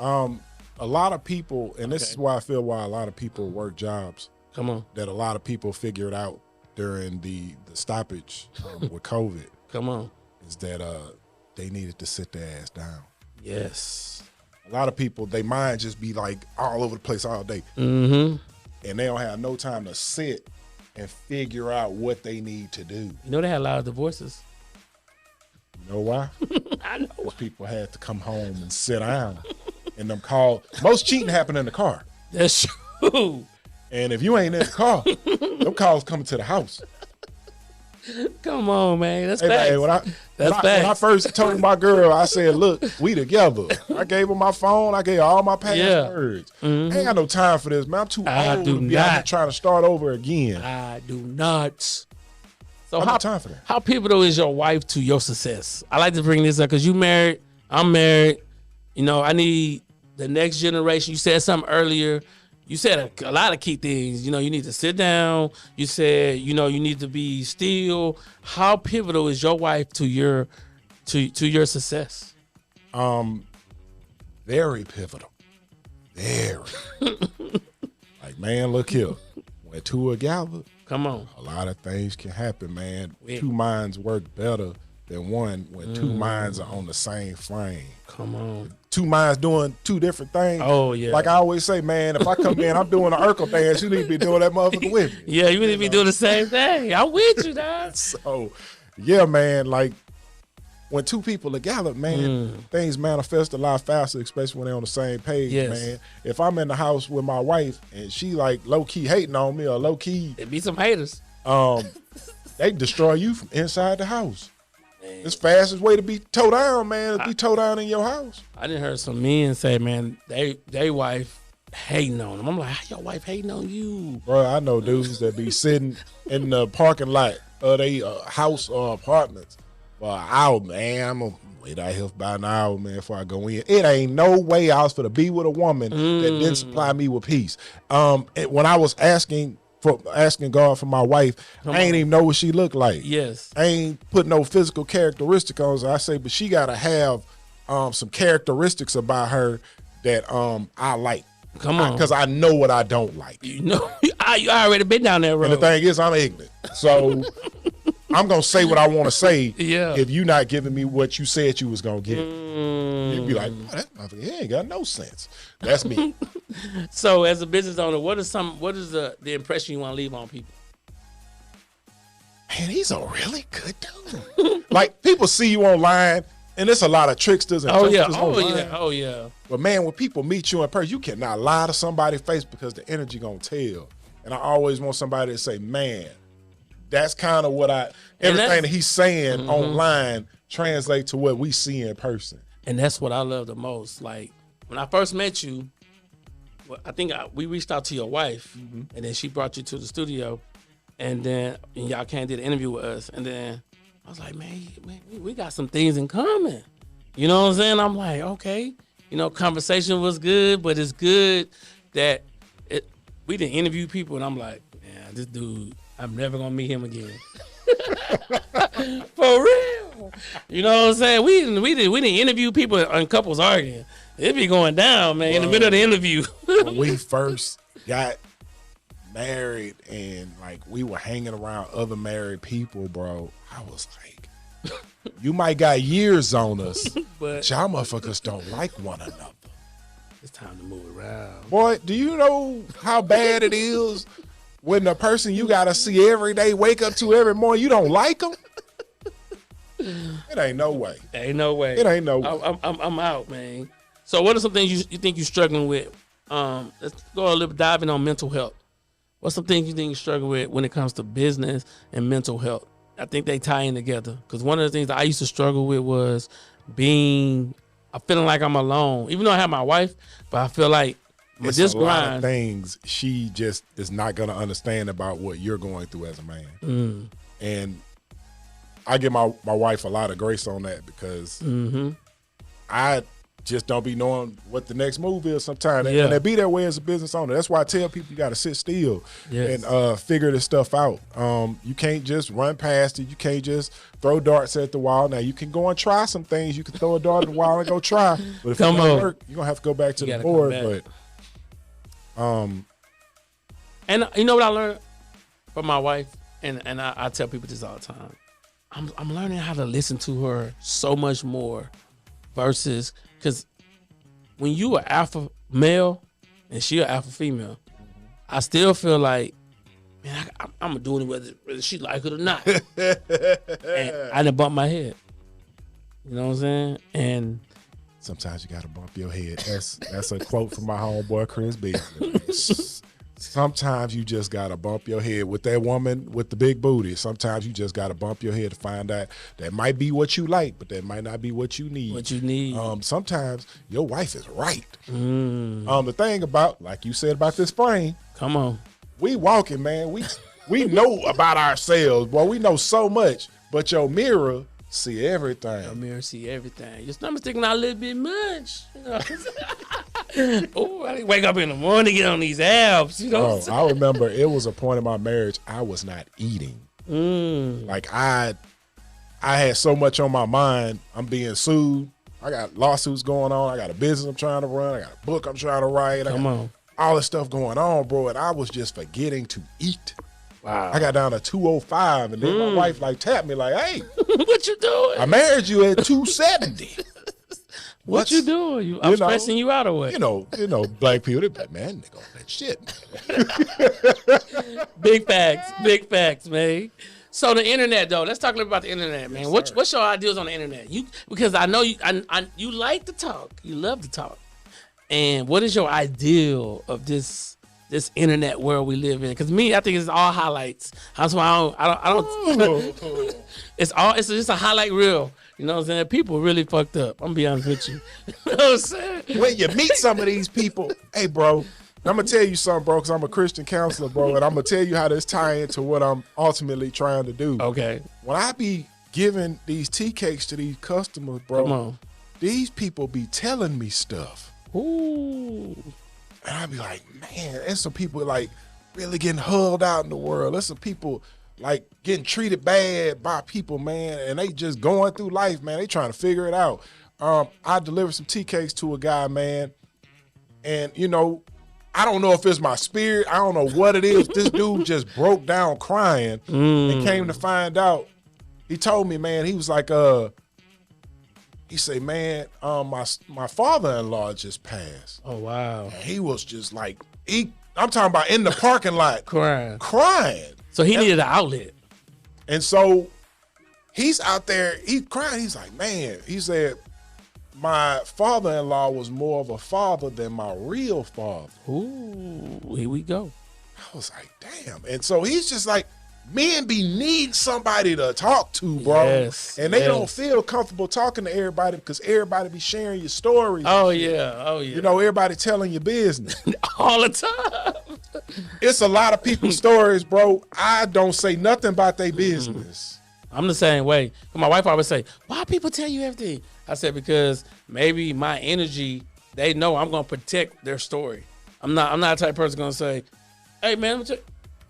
A lot of people, and this is why I feel why a lot of people work jobs. Come on. That a lot of people figured out during the stoppage with COVID. Come on. Is that they needed to sit their ass down. Yes. A lot of people, they mind just be like all over the place all day. Mm-hmm. And they don't have no time to sit and figure out what they need to do. You know they had a lot of divorces. You know why? I know. Because people had to come home and sit down. And them calls, most cheating happen in the car. That's true. And if you ain't in the car, them calls coming to the house. Come on, man. That's facts. Man, when I first told my girl, I said, look, we together. I gave her my phone. I gave her all my passwords. Yeah. Mm-hmm. I ain't got no time for this, man. I'm too old to be out here trying to start over again. I do not. So I have time for that. How pivotal is your wife to your success? I like to bring this up because you married. I'm married. You know, I need the next generation. You said something earlier. You said a lot of key things. You know, you need to sit down. You said, you know, you need to be still. How pivotal is your wife to your success? Very pivotal. Very. Like, man, look here. When two are gathered, come on, a lot of things can happen, man. Yeah. 2 minds work better than one when 2 minds are on the same frame. Come on. 2 minds doing 2 different things. Oh, yeah. Like I always say, man, if I come in, I'm doing an Urkel dance, you need to be doing that motherfucker with me. Yeah, you need to be doing the same thing. I'm with you, dog. So, yeah, man, like when 2 people together, man, things manifest a lot faster, especially when they're on the same page, man. If I'm in the house with my wife and she like low-key hating on me or low-key. There be some haters. They destroy you from inside the house. Man. It's fastest way to be towed down, man, is be towed down in your house. I done heard some men say, man, they wife hating on them. I'm like, how your wife hating on you? Bro, I know dudes that be sitting in the parking lot of their house or apartments for an hour, man. I'm going to wait out here for about an hour, man, before I go in. It ain't no way I was for to be with a woman that didn't supply me with peace. And when I was asking God for my wife, I ain't even know what she looked like. Yes. I ain't put no physical characteristic on her. I say, but she got to have some characteristics about her that I like. Come on. Because I know what I don't like. You know, I already been down that road. And the thing is, I'm ignorant. So I'm going to say what I want to say if you're not giving me what you said you was going to give. You'd be like, oh, that motherfucker, he ain't got no sense. That's me. So as a business owner, what is the impression you want to leave on people? Man, he's a really good dude. Like, people see you online, and there's a lot of tricksters and jokesters online. Oh, yeah. But, man, when people meet you in person, you cannot lie to somebody's face because the energy going to tell. And I always want somebody to say, man, that's kind of what everything that he's saying online translates to what we see in person. And that's what I love the most. Like, when I first met you, I think we reached out to your wife, and then she brought you to the studio, and then y'all came and did an interview with us, and then I was like, man, we got some things in common. You know what I'm saying? I'm like, okay. You know, conversation was good, but it's good that we didn't interview people, and I'm like, man, this dude, I'm never going to meet him again. For real. You know what I'm saying? We didn't interview people and couples arguing. It be going down, man, in the middle of the interview. When we first got married and like we were hanging around other married people, bro, I was like, you might got years on us, but y'all motherfuckers don't like one another. It's time to move around. Boy, do you know how bad it is when the person you got to see every day, wake up to every morning, you don't like them? It ain't no way. Ain't no way. It ain't no way. I'm out, man. So what are some things you think you're struggling with? Let's go a little diving on mental health. What's some things you think you struggle with when it comes to business and mental health? I think they tie in together. Because one of the things that I used to struggle with was feeling like I'm alone. Even though I have my wife, but I feel like with this grind, lot of things she just is not going to understand about what you're going through as a man. And I give my wife a lot of grace on that because I just don't be knowing what the next move is sometimes. And they be that way as a business owner. That's why I tell people you got to sit still and figure this stuff out. You can't just run past it. You can't just throw darts at the wall. Now, you can go and try some things. You can throw a dart at the wall and go try. But if it don't work, you're going to have to go back to the board. But and you know what I learned from my wife? And I tell people this all the time. I'm learning how to listen to her so much more versus because when you are alpha male and she an alpha female, I still feel like, man, I'm doing it whether she like it or not. And I done bumped my head. You know what I'm saying? And sometimes you got to bump your head. That's a quote from my homeboy Chris Beasley. Sometimes you just got to bump your head with that woman with the big booty. Sometimes you just got to bump your head to find out that might be what you like, but that might not be what you need. Sometimes your wife is right. The thing about, like you said about this frame. Come on. We walking, man. We know about ourselves. Boy, we know so much, but your mirror see everything. Your mirror see everything. Your stomach's sticking out a little bit much. You know? Oh, I wake up in the morning, get on these abs. You know. I remember it was a point in my marriage I was not eating. Like I had so much on my mind. I'm being sued. I got lawsuits going on. I got a business I'm trying to run. I got a book I'm trying to write. Come on. All this stuff going on, bro, and I was just forgetting to eat. Wow. I got down to 205, and then my wife like tapped me like, "Hey, what you doing? I married you at 270. What you doing? I'm stressing you out of way. You know, black people, they be like, man, nigga, that shit. Big facts, man. So the internet, though, let's talk a little about the internet, man. Yes, what's your ideas on the internet? Because I know you like to talk, you love to talk, and what is your ideal of this internet world we live in? Because me, I think it's all highlights. That's why I don't. It's just a highlight reel. You know what I'm saying? People really fucked up. I'm gonna be honest with you. You know what I'm saying? When you meet some of these people, hey, bro, I'm gonna tell you something, bro, because I'm a Christian counselor, bro, and I'm gonna tell you how this tie into what I'm ultimately trying to do. Okay. When I be giving these Teacakes to these customers, bro, Come on. these people be telling me stuff. Ooh. And I be like, man, there's some people like really getting hulled out in the world. There's some people like getting treated bad by people, man, and they just going through life, man. They trying to figure it out. I delivered some Teacakes to a guy, man, and you know, I don't know if it's my spirit. I don't know what it is. This dude just broke down crying and came to find out. He told me, man, he was like, he said, man, my father-in-law just passed. Oh, wow. And he was just like, I'm talking about in the parking lot. Crying. So he needed an outlet. And so he's out there, he's crying. He's like, man, he said, my father-in-law was more of a father than my real father. Ooh, here we go. I was like, damn. And so he's just like, men be needing somebody to talk to, bro. Yes, and they don't feel comfortable talking to everybody because everybody be sharing your stories. Oh, yeah. Oh, yeah. You know, everybody telling your business. All the time. It's a lot of people's stories, bro. I don't say nothing about their business. I'm the same way. My wife always say, why people tell you everything? I said, because maybe my energy, they know I'm going to protect their story. I'm not the type of person going to say, hey, man,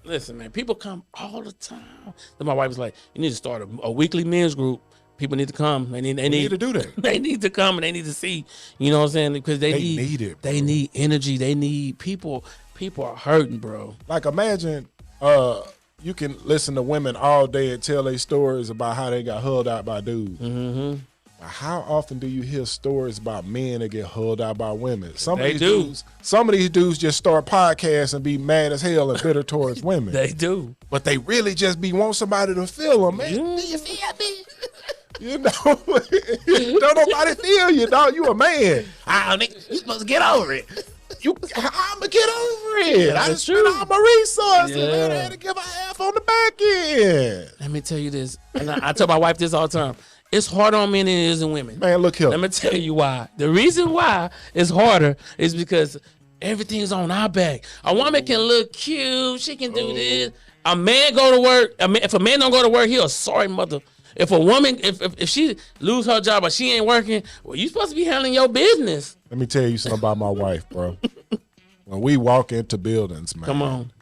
listen, man, people come all the time. Then my wife was like, you need to start a weekly men's group. People need to come. They need to do that. They need to come and they need to see, you know what I'm saying? Because they need it. Bro. They need energy. They need people. People are hurting, bro. Like imagine you can listen to women all day and tell their stories about how they got hulled out by dudes. Mm-hmm. How often do you hear stories about men that get hulled out by women? Some of these dudes just start podcasts and be mad as hell and bitter towards women. They do. But they really just want somebody to feel them, man. Do you feel me? You know, don't nobody feel you, dog. You a man. You supposed to get over it. I'm going to get over it. Yeah, I just spent all my resources. Yeah. Man, I had to give a half on the back end. Let me tell you this. And I tell my wife this all the time. It's harder on men than it is on women. Man, look here. Let me tell you why. The reason why it's harder is because everything's on our back. A woman can look cute. She can do this. A man go to work. If a man don't go to work, he a sorry mother. If a woman, if she lose her job or she ain't working, well, you supposed to be handling your business. Let me tell you something about my wife, bro. When we walk into buildings, man. Come on.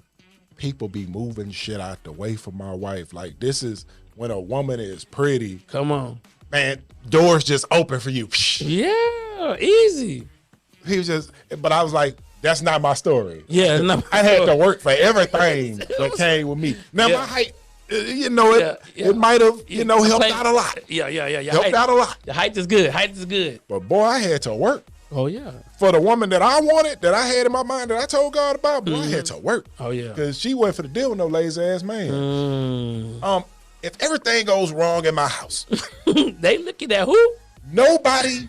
People be moving shit out the way for my wife. Like, this is when a woman is pretty. Come on. Man, doors just open for you. Yeah, easy. He was just, but I was like, that's not my story. Yeah, no, I had to work for everything that came with me. Now, my height, you know, it might have, you know, helped out a lot. Yeah. Helped out a lot. The height is good. Height is good. But boy, I had to work. Oh, yeah. For the woman that I wanted, that I had in my mind, that I told God about, boy, I had to work. Oh, yeah. Because she went for the deal with no lazy ass man. If everything goes wrong in my house, they looking at who? Nobody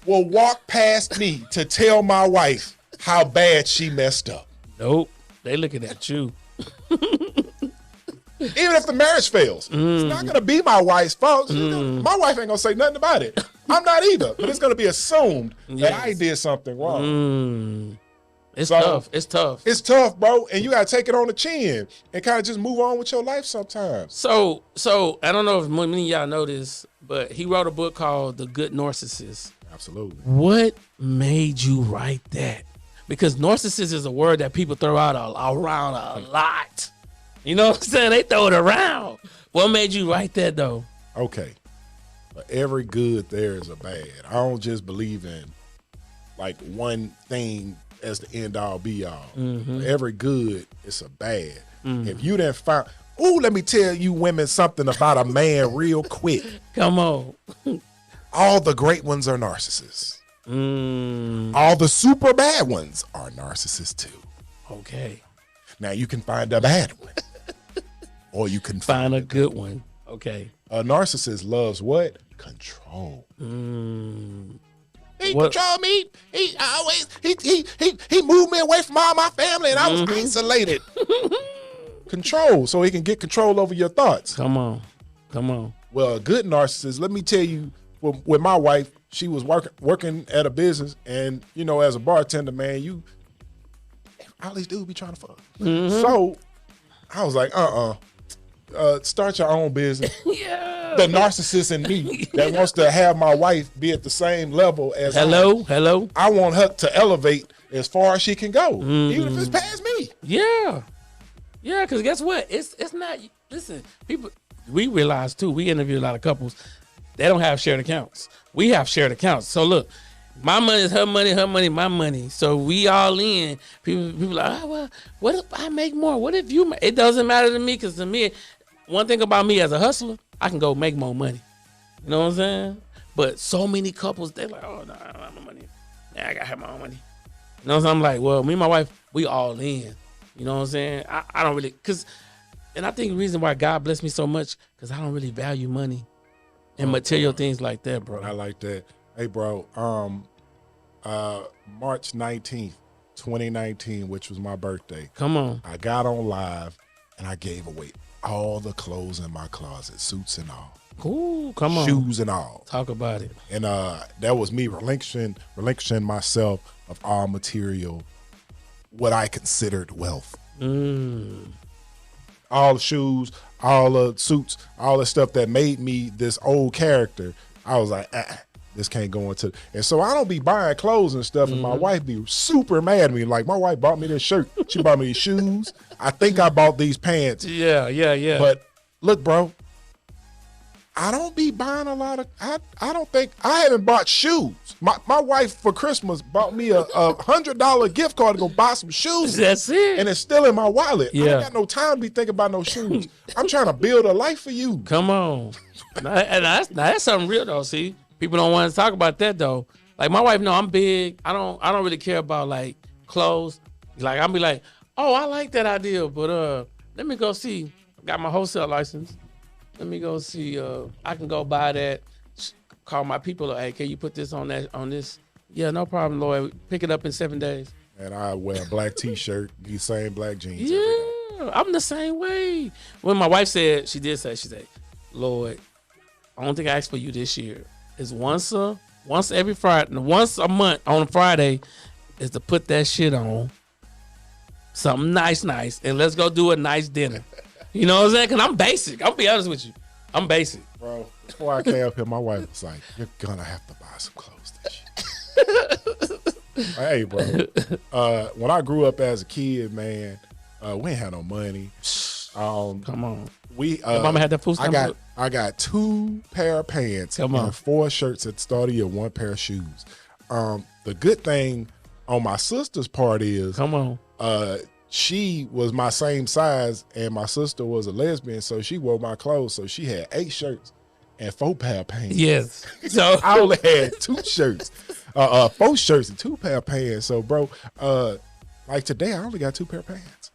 will walk past me to tell my wife how bad she messed up. Nope. They looking at you. Even if the marriage fails, it's not going to be my wife's fault. My wife ain't going to say nothing about it. I'm not either. But it's going to be assumed that I did something wrong. It's tough. It's tough. It's tough, bro. And you got to take it on the chin and kind of just move on with your life sometimes. So I don't know if many of y'all know this, but he wrote a book called The Good Narcissist. Absolutely. What made you write that? Because narcissist is a word that people throw out around a lot. You know what I'm saying? They throw it around. What made you write that, though? Okay. For every good, there is a bad. I don't just believe in, like, one thing as the end-all, be-all. For every good, it's a bad. If you didn't find... Ooh, let me tell you women something about a man real quick. Come on. All the great ones are narcissists. All the super bad ones are narcissists, too. Okay. Now, you can find a bad one. Or you can find a good one. Okay. A narcissist loves what? Control. He controlled me. He moved me away from all my family and I was isolated. Control, so he can get control over your thoughts. Come on. Well, a good narcissist, let me tell you, with my wife, she was working at a business, and you know, as a bartender, man, all these dudes be trying to fuck. So I was like, start your own business. Yeah. The narcissist in me that wants to have my wife be at the same level as Hello. I want her to elevate as far as she can go, even if it's past me. Yeah. Yeah, because guess what? It's not, listen, people, we realize too, we interview a lot of couples, they don't have shared accounts. We have shared accounts. So look, my money is her money, my money. So we all in. People like, oh, well, what if I make more? What if you make? It doesn't matter to me, because to me, one thing about me as a hustler, I can go make more money. You know what I'm saying? But so many couples, they're like, oh, no, I don't have my money. Nah, I got to have my own money. You know what I'm saying? I'm like, well, me and my wife, we all in. You know what I'm saying? I don't really, and I think the reason why God blessed me so much, because I don't really value money and material things like that, bro. I like that. Hey, bro, March 19th, 2019, which was my birthday. Come on. I got on live and I gave away all the clothes in my closet, suits and all. Ooh, come on. Shoes and all. Talk about it. And that was me relinquishing myself of all material, what I considered wealth. All the shoes, all the suits, all the stuff that made me this old character. I was like, this can't go into. And so I don't be buying clothes and stuff, and my wife be super mad at me. Like, my wife bought me this shirt. She bought me these shoes. I think I bought these pants. Yeah. But look, bro, I don't be buying a lot of, I don't think, I haven't bought shoes. My wife for Christmas bought me a $100 gift card to go buy some shoes. That's it. And it's still in my wallet. Yeah. I ain't got no time to be thinking about no shoes. I'm trying to build a life for you. Come on. And that's something real though. See, people don't want to talk about that though. Like my wife, no, I'm big. I don't really care about like clothes. Like I'll be like, oh, I like that idea, but let me go see. I got my wholesale license. Let me go see. I can go buy that. Call my people. Hey, can you put this on this? Yeah, no problem, Lloyd. Pick it up in 7 days. And I wear a black T-shirt, these same black jeans. Yeah, I'm the same way. When my wife said, she said, Lloyd, I don't think I asked for you this year. It's once every Friday, once a month on a Friday, is to put that shit on. Something nice, and let's go do a nice dinner. You know what I'm saying? Because I'm basic. I'll be honest with you. I'm basic. Bro, before I came up here, my wife was like, you're going to have to buy some clothes this year. Hey, bro. When I grew up as a kid, man, we ain't had no money. Come on. Your mama had that food stamp. I got 2 pair of pants and 4 shirts at the start of the year, 1 pair of shoes. The good thing on my sister's part is, she was my same size, and my sister was a lesbian, so she wore my clothes. So she had 8 shirts and 4 pair of pants. Yes. So I only had 2 shirts, 4 shirts and 2 pair of pants. So, bro, like today, I only got 2 pair of pants.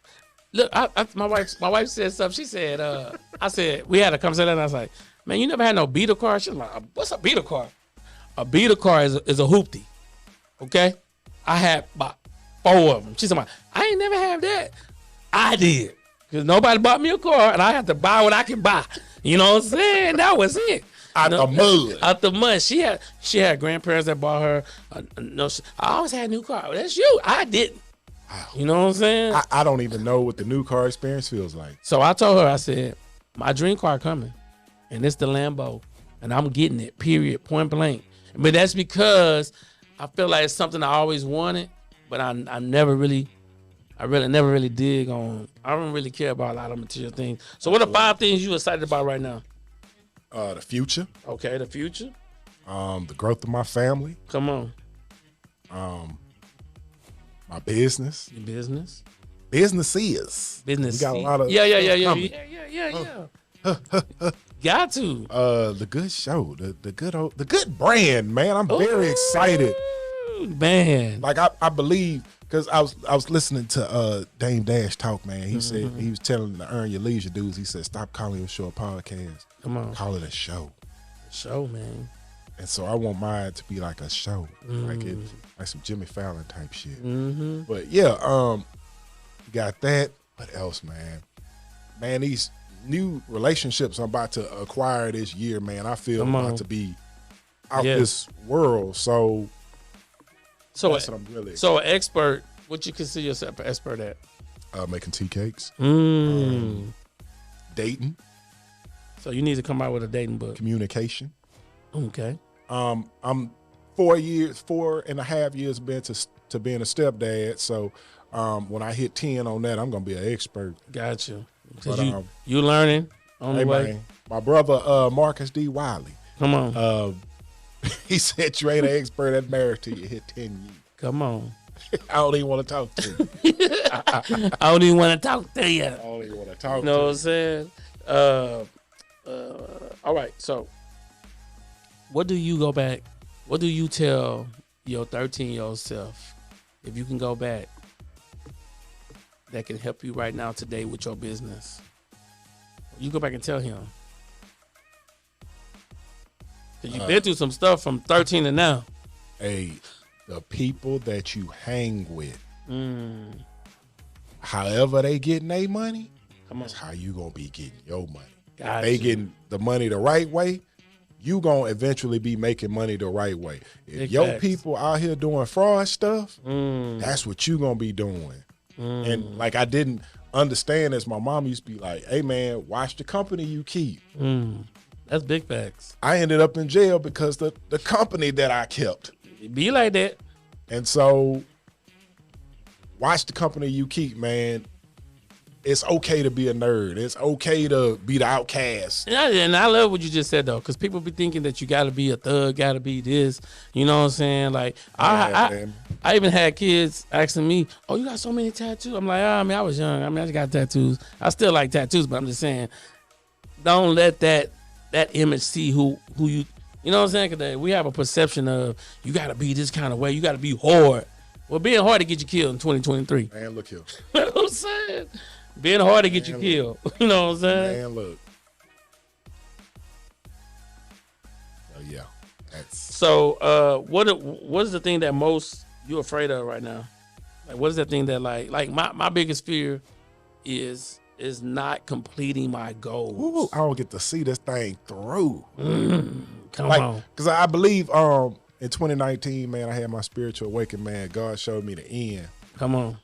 Look, my wife said something. She said, I said, we had a conversation, and I was like, man, you never had no beater car? She was like, what's a beater car? A beater car is a hoopty. Okay? I had about 4 of them. She said, I ain't never have that. I did. Because nobody bought me a car, and I had to buy what I can buy. You know what I'm saying? That was it. Out the mud. She had grandparents that bought her. I always had a new car. That's you. I didn't. Wow. You know what I'm saying? I don't even know what the new car experience feels like. So I told her, I said, my dream car coming, and it's the Lambo, and I'm getting it, period, point blank. But that's because I feel like it's something I always wanted, but I never really dig on. I don't really care about a lot of material things. So what are 5 things you excited about right now? The future. Okay, the future. The growth of my family. Come on. My business. Your business. Businesses. Business. We got a lot of Yeah. Got to. The good show. The good brand, man. I'm very excited. Man. Like I believe, because I was listening to Dame Dash talk, man. He said he was telling the Earn Your Leisure dudes, he said, stop calling your show a podcast. Come on. Call it a show. Show, man. And so I want mine to be like a show. Like some Jimmy Fallon type shit. But yeah, you got that. What else, man? Man, these new relationships I'm about to acquire this year, man, I feel about to be out this world. So that's what I'm really. So an expert What you consider yourself an expert at? Making tea cakes. Dating. So you need to come out with a dating book. Communication. Okay. I'm 4.5 years been to being a stepdad. So when I hit 10 on that, I'm gonna be an expert. Gotcha. Because But, you learning on the way. Man, my brother Marcus D. Wiley. Come on. He said you ain't an expert at marriage till you hit 10 years. Come on. I don't even want to talk to you. I don't even want to talk to you. I don't even want to talk You know what to I'm saying? All right. So, what do you go back? What do you tell your 13-year-old self, if you can go back, that can help you right now today with your business? You go back and tell him. Because you've been through some stuff from 13 to now. Hey, the people that you hang with, however they getting their money, that's how you gonna be getting your money. Gotcha. If they getting the money the right way, you gonna eventually be making money the right way. If Big your facts. people out here doing fraud stuff, that's what you gonna be doing. And like I didn't understand this. My mom used to be like, "Hey man, watch the company you keep." That's big facts. I ended up in jail because the company that I kept. It be like that. And so watch the company you keep, man. It's okay to be a nerd. It's okay to be the outcast. And I love what you just said, though, because people be thinking that you got to be a thug, got to be this. You know what I'm saying? Like, I even had kids asking me, "Oh, you got so many tattoos?" I'm like, I mean, I was young. I mean, I just got tattoos. I still like tattoos, but I'm just saying, don't let that image see who you. You know what I'm saying? Because we have a perception of you got to be this kind of way. You got to be hard. Well, being hard to get you killed in 2023. Man, look here. You know what I'm saying? Being hard to get you killed. You know what I'm saying? Man, look. Oh, yeah. So, what is the thing that most you're afraid of right now? Like, what is that thing that like my biggest fear is not completing my goals. Ooh, I don't get to see this thing through. Come on. Because I believe in 2019, man, I had my spiritual awakening, man. God showed me the end. Come on.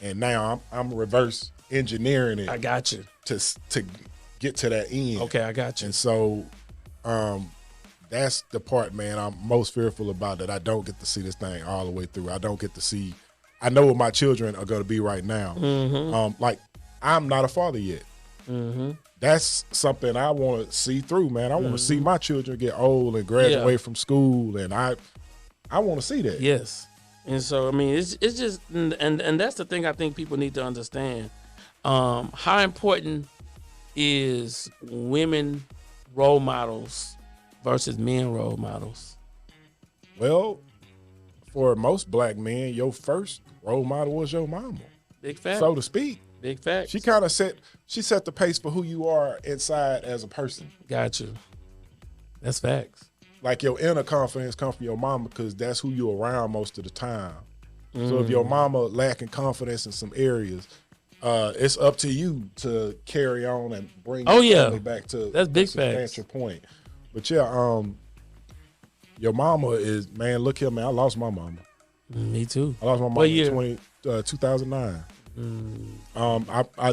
And now I'm reverse engineering it. I got you. To get to that end. Okay, I got you. And so that's the part, man, I'm most fearful about, that I don't get to see this thing all the way through. I don't get to see. I know what my children are going to be right now. Like, I'm not a father yet. That's something I want to see through, man. I want to see my children get old and graduate from school, and I want to see that. Yes. And so, I mean, it's just, and that's the thing I think people need to understand. How important is women role models versus men role models? Well, for most black men, your first role model was your mama. Big fact. So to speak. Big facts. She kind of set the pace for who you are inside as a person. Got you. That's facts. Like, your inner confidence comes from your mama because that's who you're around most of the time. So if your mama lacking confidence in some areas, it's up to you to carry on and bring your family back to that's big a substantial facts. point. But yeah, your mama is, man, look here, man, I lost my mama. Me too. I lost my mama in 2009.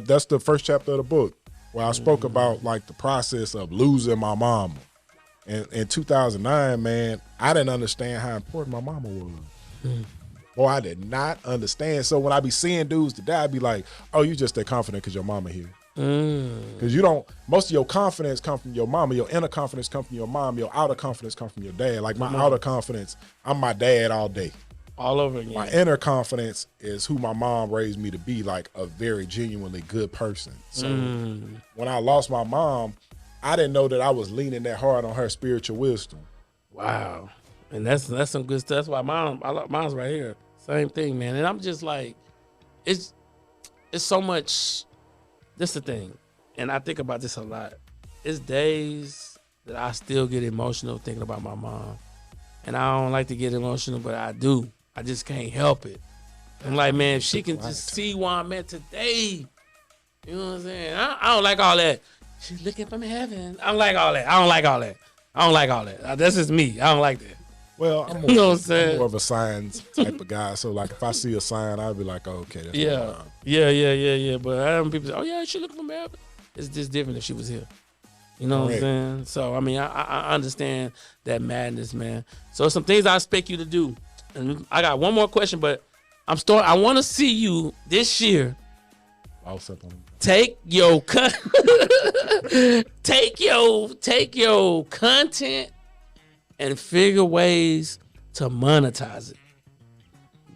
That's the first chapter of the book where I spoke about like the process of losing my mama. And in 2009, man, I didn't understand how important my mama was. Boy, I did not understand. So when I be seeing dudes today, I be like, "Oh, you just that confident because your mama here." Because you don't. Most of your confidence come from your mama. Your inner confidence come from your mom. Your outer confidence come from your dad. Like, my outer confidence, I'm my dad all day. All over again. My inner confidence is who my mom raised me to be, like a very genuinely good person. So when I lost my mom, I didn't know that I was leaning that hard on her spiritual wisdom. Wow. And that's some good stuff. That's why mine's right here. Same thing, man. And I'm just like, it's so much. This the thing. And I think about this a lot. It's days that I still get emotional thinking about my mom. And I don't like to get emotional, but I do. I just can't help it. I'm like, man, if she can just see where I'm at today, you know what I'm saying? I don't like all that. She's looking from heaven. I don't like all that. I don't like all that. That's just me. I don't like that. Well, I'm more, You know what I'm saying? I'm more of a signs type of guy. So like, if I see a sign, I'll be like, oh, okay, that's Yeah. Yeah. But I have people say, oh yeah, she looking for marriage. It's just different if she was here. You know what I'm saying? So I mean, I understand that madness, man. So some things I expect you to do, and I got one more question, but I want to see you this year. Take your take your content and figure ways to monetize it.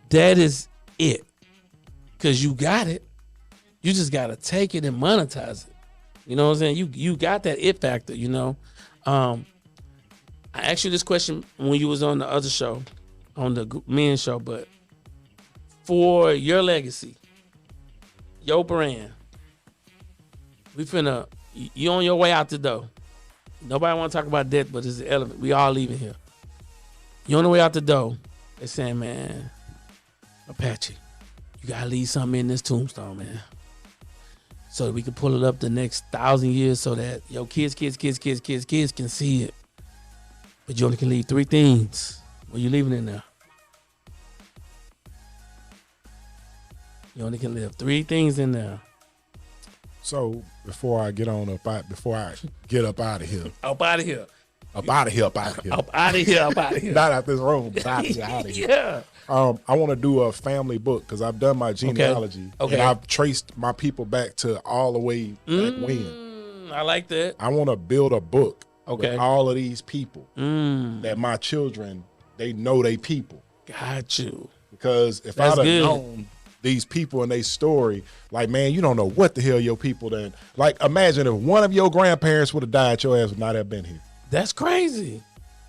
That is it. Cause you got it. You just gotta take it and monetize it. You know what I'm saying? You got that it factor, you know. I asked you this question when you was on the other show, on the men's show, but for your legacy, your brand, you on your way out the door. Nobody want to talk about death, but it's the element. We all leaving here. You on the way out the door. They're saying, man, Apache, you gotta leave something in this tombstone, man, so that we can pull it up the next 1,000 years, so that your kids can see it. But you only can leave 3 things. What you leaving in there? You only can leave 3 things in there. So before I get up out of here. Up out of here. Up out of here, up out of here. Up out of here, up out of here. Not out this room, but out of here. Yeah. I want to do a family book because I've done my genealogy. Okay. And I've traced my people back to all the way back when. I like that. I want to build a book with all of these people that my children, they know they people. Got you. Because if I'd have known these people and their story, like, man, you don't know what the hell your people done. Like, imagine if one of your grandparents would have died, your ass would not have been here. That's crazy.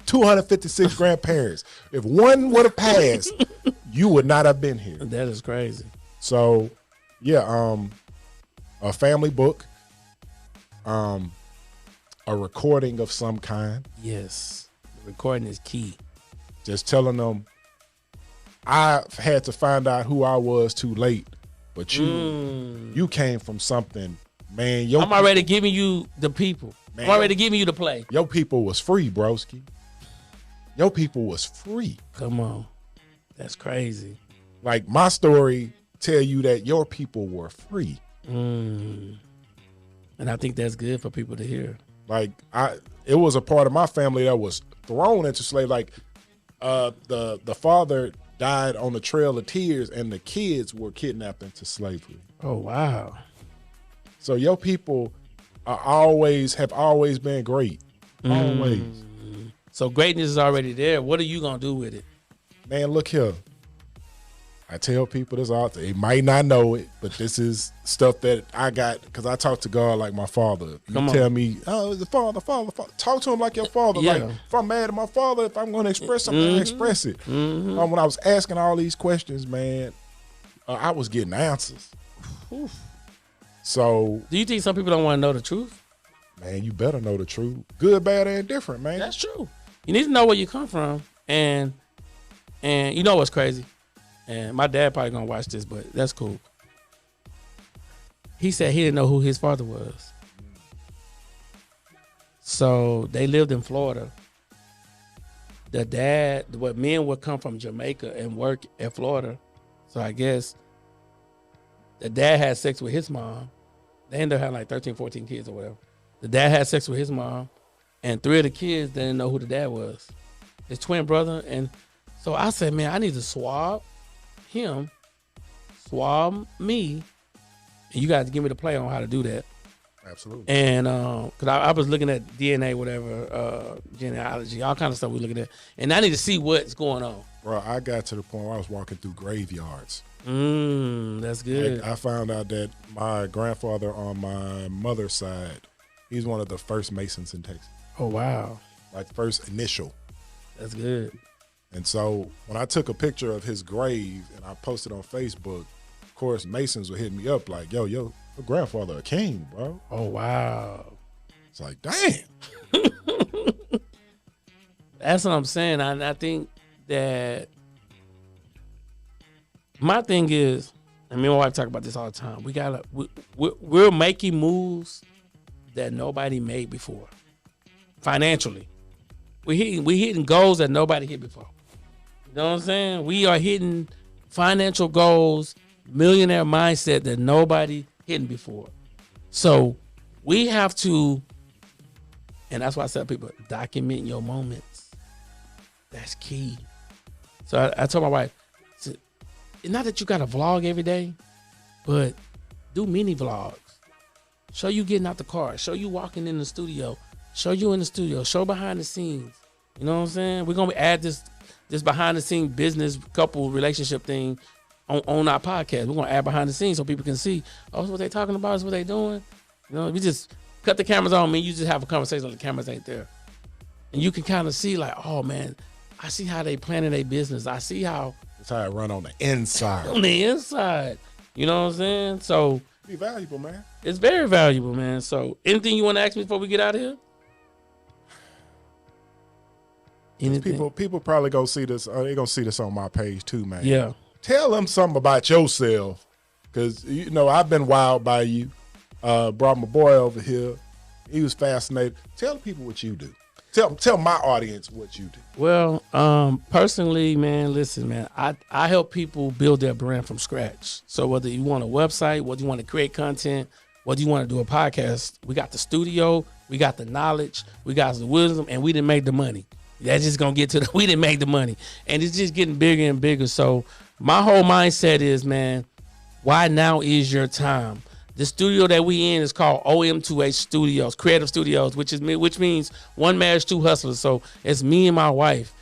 256 grandparents. If one would have passed, you would not have been here. That is crazy. So, yeah, a family book, a recording of some kind. Yes, recording is key. Just telling them, I had to find out who I was too late, but you came from something, man. I'm already giving you the people. Man, I'm already giving you the play. Your people was free, broski. Your people was free. Come on. That's crazy. Like, my story tell you that your people were free. And I think that's good for people to hear. Like, it was a part of my family that was thrown into slavery. Like, the father died on the Trail of Tears, and the kids were kidnapped into slavery. Oh, wow. So your people have always been great. Always. So greatness is already there. What are you going to do with it? Man, look here. I tell people this all the time. They might not know it, but this is stuff that I got because I talk to God like my father. You tell me, oh, the father. Talk to him like your father. Yeah. Like, if I'm mad at my father, if I'm going to express something, I express it. When I was asking all these questions, man, I was getting answers. So, do you think some people don't want to know the truth? Man, you better know the truth. Good, bad, and different, man. That's true. You need to know where you come from. And you know what's crazy? And my dad probably gonna watch this, but that's cool. He said he didn't know who his father was. So they lived in Florida. Men would come from Jamaica and work in Florida. So I guess the dad had sex with his mom. They ended up having like 13, 14 kids or whatever. The dad had sex with his mom, and 3 of the kids didn't know who the dad was. His twin brother. And so I said, man, I need to swab him, swab me, and you guys give me the play on how to do that. Absolutely. And because I was looking at DNA, whatever, genealogy, all kind of stuff we're looking at, and I need to see what's going on. Bro, I got to the point where I was walking through graveyards. That's good. I found out that my grandfather on my mother's side, he's one of the first Masons in Texas. Oh, wow. Like, first initial. That's good. And so when I took a picture of his grave and I posted on Facebook, of course, Masons were hitting me up like, yo, your grandfather a king, bro. Oh, wow. It's like, damn. That's what I'm saying. I think that my thing is, and me and my wife talk about this all the time, we're making moves that nobody made before. Financially. We hitting goals that nobody hit before. You know what I'm saying? We are hitting financial goals, millionaire mindset that nobody hitting before. So we have to, and that's why I tell people, document your moments. That's key. So I told my wife, not that you got to vlog every day, but do mini vlogs. Show you getting out the car. Show you walking in the studio. Show you in the studio. Show behind the scenes. You know what I'm saying? We're going to add this behind the scenes business couple relationship thing on our podcast. We're going to add behind the scenes so people can see, oh, that's what they talking about, is what they doing. You know, we just cut the cameras on, you just have a conversation when the cameras ain't there. And you can kind of see like, oh man, I see how they planning their business. I see how That's how it run on the inside. on the inside. You know what I'm saying? So Be valuable, man. it's very valuable, man. So anything you want to ask me before we get out of here? Anything? People probably gonna see this. They gonna see this on my page too, man. Yeah. Tell them something about yourself, because you know I've been wowed by you. Brought my boy over here. He was fascinated. Tell the people what you do. Tell my audience what you do. Well, personally, man, listen, man, I help people build their brand from scratch. So whether you want a website, whether you want to create content, whether you want to do a podcast, we got the studio, we got the knowledge, we got the wisdom, and we didn't make the money. That's just gonna get to we didn't make the money, and it's just getting bigger and bigger. So my whole mindset is, man, why now is your time. The studio that we in is called OM2H Studios, Creative Studios, which means one marriage, two hustlers. So it's me and my wife.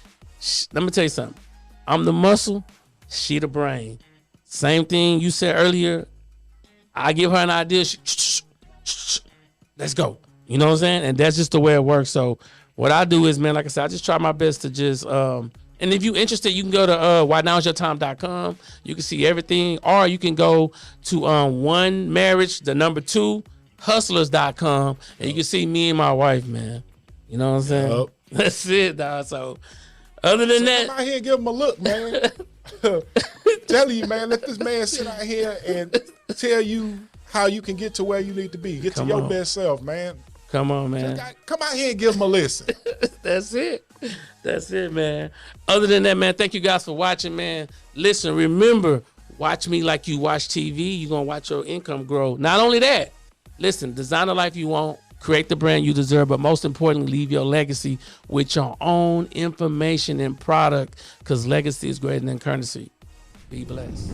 Let me tell you something. I'm the muscle, she the brain. Same thing you said earlier. I give her an idea. Let's go. You know what I'm saying? And that's just the way it works. So what I do is, man, like I said, I just try my best to just and if you're interested, you can go to WhyNowIsYourTime.com. You can see everything. Or you can go to one marriage, the number 2, hustlers.com, and you can see me and my wife, man. You know what I'm saying? Yep. That's it, dog. So other than that, come out here and give him a look, man. Telling you, man, let this man sit out here and tell you how you can get to where you need to be. Get to your best self, man. Come on, man. Come out here and give him a listen. That's it. That's it, man. Other than that, man, thank you guys for watching, man. Listen, remember, watch me like you watch TV. You're going to watch your income grow. Not only that, listen, design the life you want, create the brand you deserve, but most importantly, leave your legacy with your own information and product, because legacy is greater than currency. Be blessed.